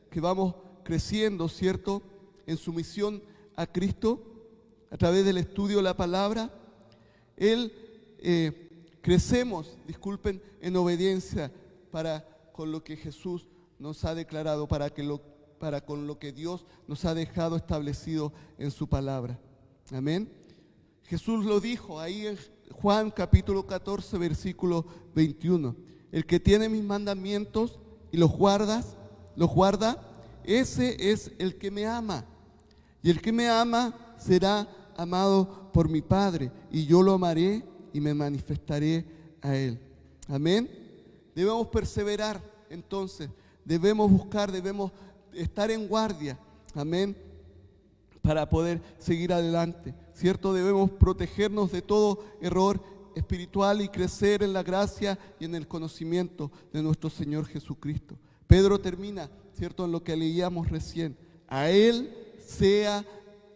que vamos creciendo, ¿cierto?, en sumisión a Cristo, a través del estudio de la palabra, crecemos, en obediencia para con lo que Jesús nos ha declarado, para con lo que Dios nos ha dejado establecido en su palabra. Amén. Jesús lo dijo ahí en Juan capítulo 14, versículo 21. El que tiene mis mandamientos y los guarda, ese es el que me ama. Y el que me ama será amado por mi Padre, y yo lo amaré y me manifestaré a él. Amén. Debemos perseverar, entonces, debemos buscar, debemos estar en guardia. Amén. Para poder seguir adelante, ¿cierto? Debemos protegernos de todo error espiritual y crecer en la gracia y en el conocimiento de nuestro Señor Jesucristo. Pedro termina, ¿cierto?, en lo que leíamos recién. A Él sea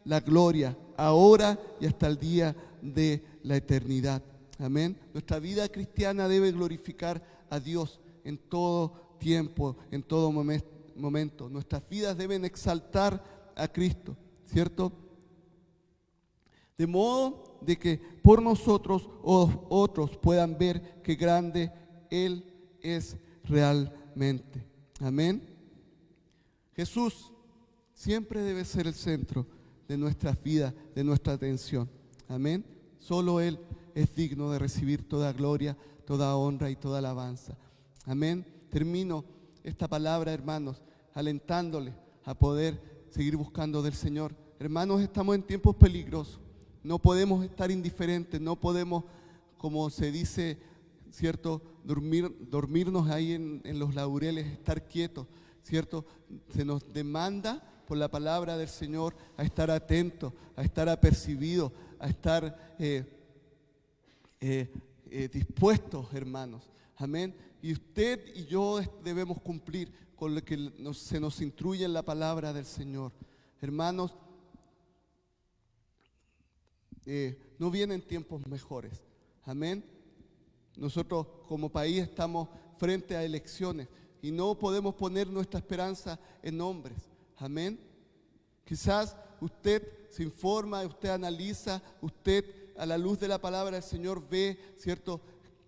la gloria, ahora y hasta el día de la eternidad. Amén. Nuestra vida cristiana debe glorificar a Dios en todo tiempo, en todo momento. Nuestras vidas deben exaltar a Cristo, ¿cierto? De modo de que por nosotros otros puedan ver qué grande Él es realmente. Amén. Jesús siempre debe ser el centro de nuestras vidas, de nuestra atención. Amén. Solo Él es digno de recibir toda gloria, toda honra y toda alabanza. Amén. Termino esta palabra, hermanos, alentándoles a poder seguir buscando del Señor. Hermanos, estamos en tiempos peligrosos. No podemos estar indiferentes, no podemos, como se dice, ¿cierto?, dormirnos ahí en los laureles, estar quietos, ¿cierto? Se nos demanda por la palabra del Señor a estar atentos, a estar apercibidos, a estar dispuestos, hermanos. Amén. Y usted y yo debemos cumplir con lo que se nos instruye en la palabra del Señor. Hermanos, no vienen tiempos mejores. Amén. Nosotros como país estamos frente a elecciones y no podemos poner nuestra esperanza en hombres. Amén. Quizás usted se informa, usted analiza, usted a la luz de la palabra del Señor ve, ¿cierto?,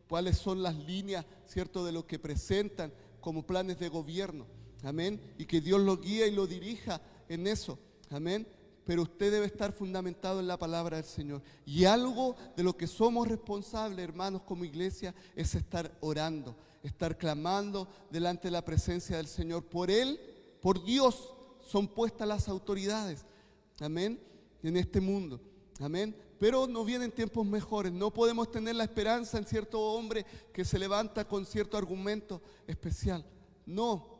cuáles son las líneas, ¿cierto?, de lo que presentan como planes de gobierno. Amén. Y que Dios lo guíe y lo dirija en eso. Amén. Pero usted debe estar fundamentado en la palabra del Señor. Y algo de lo que somos responsables, hermanos, como iglesia, es estar orando, estar clamando delante de la presencia del Señor. Por Él, por Dios, son puestas las autoridades. Amén. En este mundo. Amén. Pero no vienen tiempos mejores. No podemos tener la esperanza en cierto hombre que se levanta con cierto argumento especial. No.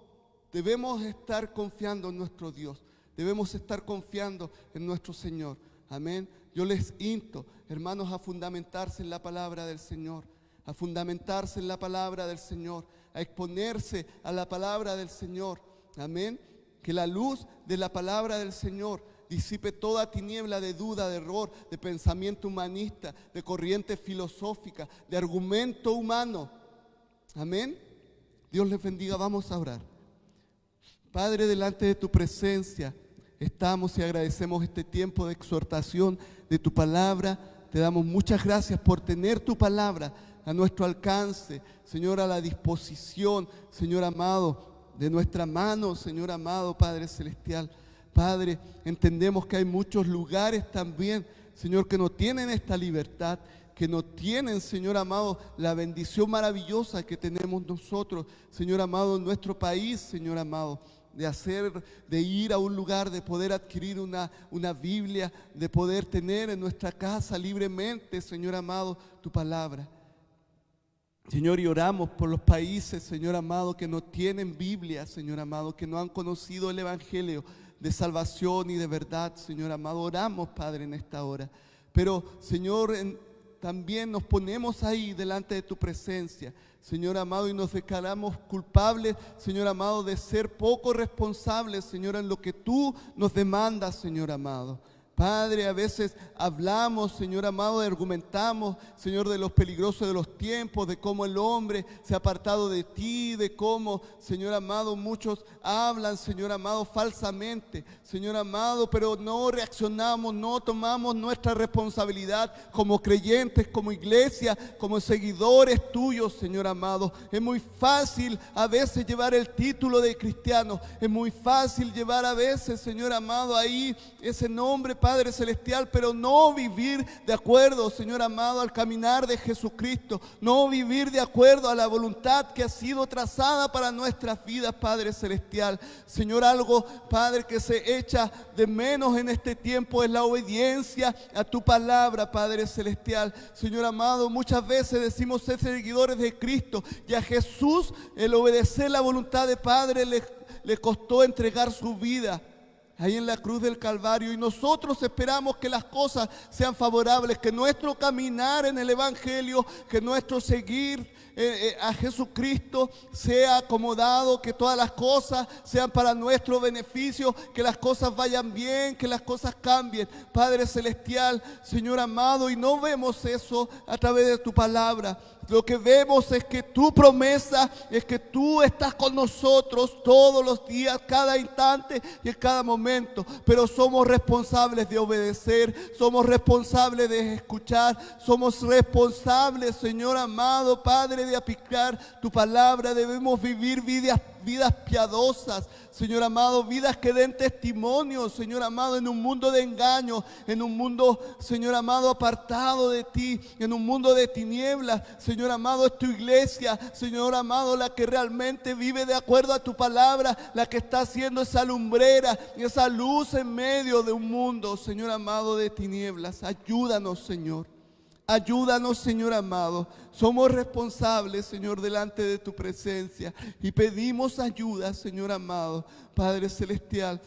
Debemos estar confiando en nuestro Dios. Debemos estar confiando en nuestro Señor. Amén. Yo les insto, hermanos, a fundamentarse en la palabra del Señor, a fundamentarse en la palabra del Señor, a exponerse a la palabra del Señor. Amén. Que la luz de la palabra del Señor disipe toda tiniebla de duda, de error, de pensamiento humanista, de corriente filosófica, de argumento humano. Amén. Dios les bendiga. Vamos a orar. Padre, delante de tu presencia estamos y agradecemos este tiempo de exhortación de tu palabra. Te damos muchas gracias por tener tu palabra a nuestro alcance, Señor, a la disposición, Señor amado, de nuestra mano, Señor amado, Padre celestial. Padre, entendemos que hay muchos lugares también, Señor, que no tienen esta libertad, que no tienen, Señor amado, la bendición maravillosa que tenemos nosotros, Señor amado, en nuestro país, Señor amado, de ir a un lugar, de poder adquirir una Biblia, de poder tener en nuestra casa libremente, Señor amado, tu palabra. Señor, y oramos por los países, Señor amado, que no tienen Biblia, Señor amado, que no han conocido el Evangelio de salvación y de verdad, Señor amado. Oramos, Padre, en esta hora. Pero, Señor, también nos ponemos ahí delante de tu presencia, Señor amado, y nos declaramos culpables, Señor amado, de ser poco responsables, Señor, en lo que tú nos demandas, Señor amado. Padre, a veces hablamos, Señor amado, argumentamos, Señor, de los peligrosos de los tiempos, de cómo el hombre se ha apartado de ti, de cómo, Señor amado, muchos hablan, Señor amado, falsamente, Señor amado, pero no reaccionamos, no tomamos nuestra responsabilidad como creyentes, como iglesia, como seguidores tuyos, Señor amado. Es muy fácil a veces llevar el título de cristiano, es muy fácil llevar a veces, Señor amado, ahí ese nombre, Padre Celestial, pero no vivir de acuerdo, Señor amado, al caminar de Jesucristo, no vivir de acuerdo a la voluntad que ha sido trazada para nuestras vidas, Padre Celestial. Señor, algo, Padre, que se echa de menos en este tiempo es la obediencia a tu palabra, Padre Celestial. Señor amado, muchas veces decimos ser seguidores de Cristo y a Jesús el obedecer la voluntad de Padre le costó entregar su vida ahí en la cruz del Calvario, y nosotros esperamos que las cosas sean favorables, que nuestro caminar en el Evangelio, que nuestro seguir a Jesucristo sea acomodado, que todas las cosas sean para nuestro beneficio, que las cosas vayan bien, que las cosas cambien, Padre Celestial, Señor amado, y no vemos eso a través de tu palabra. Lo que vemos es que tu promesa es que tú estás con nosotros todos los días, cada instante y en cada momento. Pero somos responsables de obedecer, somos responsables de escuchar, somos responsables, Señor amado, Padre, de aplicar tu palabra. Debemos vivir vidas piadosas, Señor amado, vidas que den testimonio, Señor amado, en un mundo de engaño, en un mundo, Señor amado, apartado de ti, en un mundo de tinieblas. Señor amado, es tu iglesia, Señor amado, la que realmente vive de acuerdo a tu palabra, la que está haciendo esa lumbrera, esa luz en medio de un mundo, Señor amado, de tinieblas. Ayúdanos, Señor. Ayúdanos, Señor amado. Somos responsables, Señor, delante de tu presencia y pedimos ayuda, Señor amado, Padre Celestial.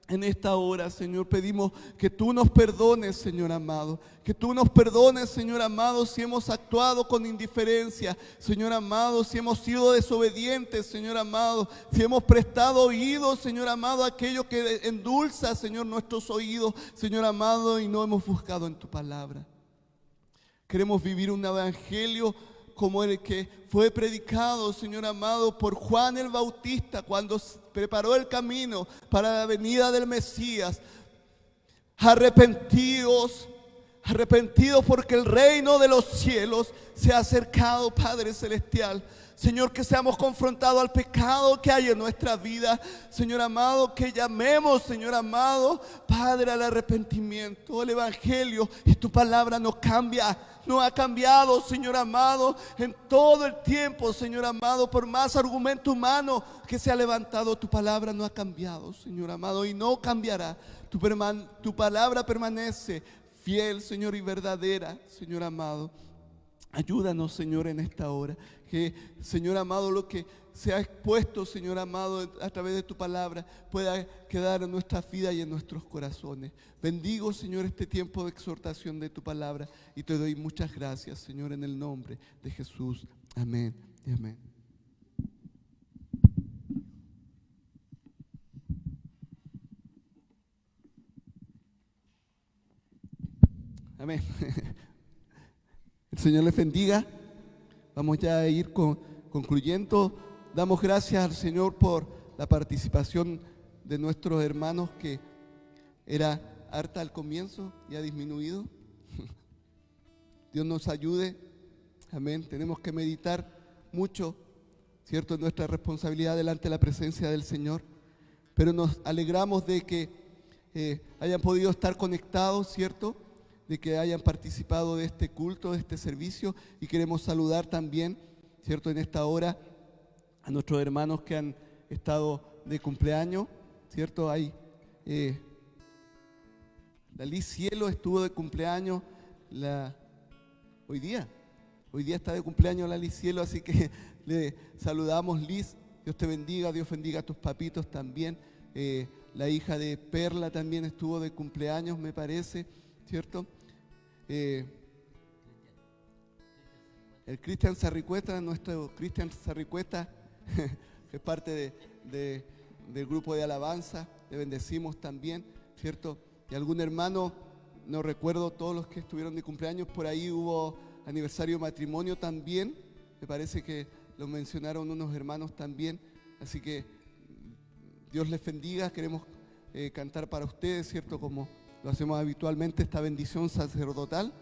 En esta hora, Señor, pedimos que tú nos perdones, Señor amado. Que tú nos perdones, Señor amado, si hemos actuado con indiferencia, Señor amado, si hemos sido desobedientes, Señor amado, si hemos prestado oídos, Señor amado, a aquello que endulza, Señor, nuestros oídos, Señor amado, y no hemos buscado en tu palabra. Queremos vivir un evangelio como el que fue predicado, Señor amado, por Juan el Bautista cuando preparó el camino para la venida del Mesías. Arrepentidos porque el reino de los cielos se ha acercado, Padre Celestial. Señor, que seamos confrontados al pecado que hay en nuestra vida, Señor amado, que llamemos, Señor amado, Padre, al arrepentimiento. El Evangelio y tu palabra no cambia, no ha cambiado, Señor amado, en todo el tiempo, Señor amado. Por más argumento humano que se ha levantado, tu palabra no ha cambiado, Señor amado, y no cambiará. Tu palabra permanece fiel, Señor, y verdadera, Señor amado. Ayúdanos, Señor, en esta hora. Que, Señor amado, lo que se ha expuesto, Señor amado, a través de tu palabra pueda quedar en nuestras vidas y en nuestros corazones. Bendigo, Señor, este tiempo de exhortación de tu palabra y te doy muchas gracias, Señor, en el nombre de Jesús. Amén y amén. Amén. El Señor les bendiga. Vamos ya a ir concluyendo. Damos gracias al Señor por la participación de nuestros hermanos, que era harta al comienzo y ha disminuido. Dios nos ayude. Amén. Tenemos que meditar mucho, ¿cierto?, en nuestra responsabilidad delante de la presencia del Señor. Pero nos alegramos de que hayan podido estar conectados, ¿cierto?, de que hayan participado de este culto, de este servicio, y queremos saludar también, ¿cierto?, en esta hora a nuestros hermanos que han estado de cumpleaños, ¿cierto? Hay la Liz Cielo estuvo de cumpleaños hoy día está de cumpleaños la Liz Cielo, así que le saludamos, Liz. Dios te bendiga, Dios bendiga a tus papitos también. La hija de Perla también estuvo de cumpleaños, me parece, ¿cierto? El Cristian Sarricueta, nuestro Cristian Sarricueta, que es parte del grupo de alabanza, le bendecimos también, ¿cierto? Y algún hermano, no recuerdo todos los que estuvieron de cumpleaños, por ahí hubo aniversario de matrimonio también, me parece que lo mencionaron unos hermanos también, así que Dios les bendiga, queremos cantar para ustedes, ¿cierto? Como lo hacemos habitualmente, esta bendición sacerdotal,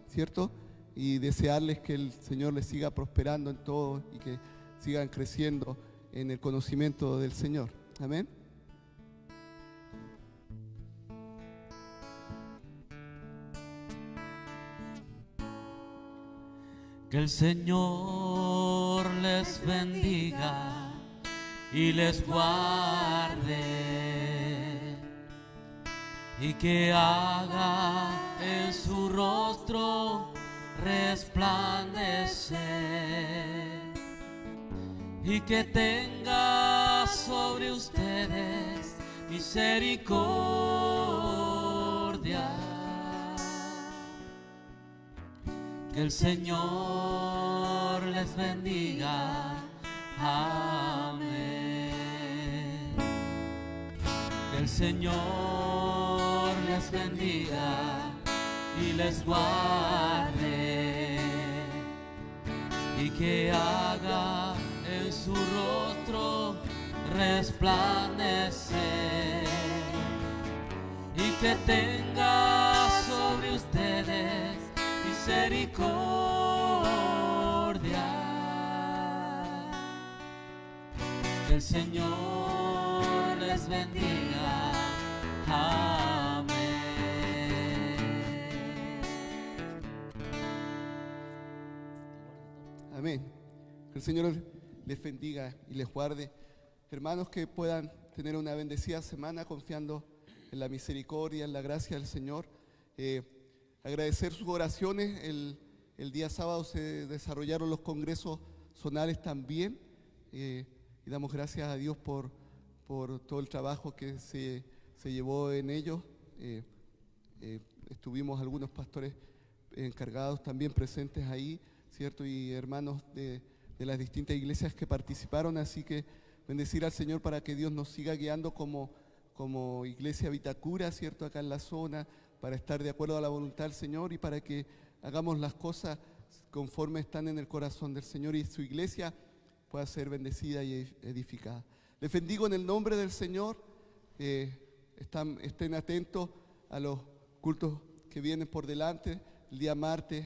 ¿cierto? Y desearles que el Señor les siga prosperando en todo y que sigan creciendo en el conocimiento del Señor. Amén. Que el Señor les bendiga y les guarde, y que haga en su rostro resplandecer, y que tenga sobre ustedes misericordia. Que el Señor les bendiga. Amén. Que el Señor les bendiga y les guarde, y que haga en su rostro resplandecer, y que tenga sobre ustedes misericordia. Que el Señor les bendiga. Amén. Amén. Que el Señor les bendiga y les guarde. Hermanos, que puedan tener una bendecida semana confiando en la misericordia, en la gracia del Señor. Agradecer sus oraciones. El día sábado se desarrollaron los congresos zonales también. Y damos gracias a Dios por todo el trabajo que se llevó en ellos. Estuvimos algunos pastores encargados también presentes ahí, ¿cierto? Y hermanos de las distintas iglesias que participaron. Así que bendecir al Señor para que Dios nos siga guiando como iglesia Vitacura, ¿cierto? Acá en la zona, para estar de acuerdo a la voluntad del Señor y para que hagamos las cosas conforme están en el corazón del Señor y su iglesia pueda ser bendecida y edificada. Les bendigo en el nombre del Señor. Estén atentos a los cultos que vienen por delante. El día martes,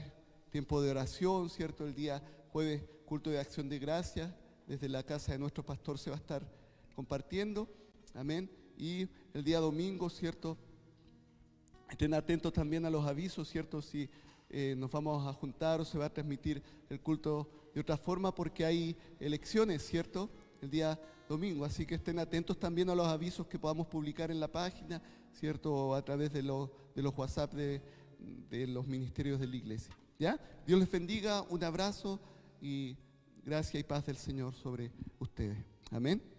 tiempo de oración, ¿cierto? El día jueves, culto de acción de gracias. Desde la casa de nuestro pastor se va a estar compartiendo. Amén. Y el día domingo, ¿cierto? Estén atentos también a los avisos, ¿cierto? Si nos vamos a juntar o se va a transmitir el culto de otra forma, porque hay elecciones, ¿cierto? El día domingo, así que estén atentos también a los avisos que podamos publicar en la página, ¿cierto? O a través de los WhatsApp de los ministerios de la iglesia, ¿ya? Dios les bendiga, un abrazo y gracia y paz del Señor sobre ustedes. Amén.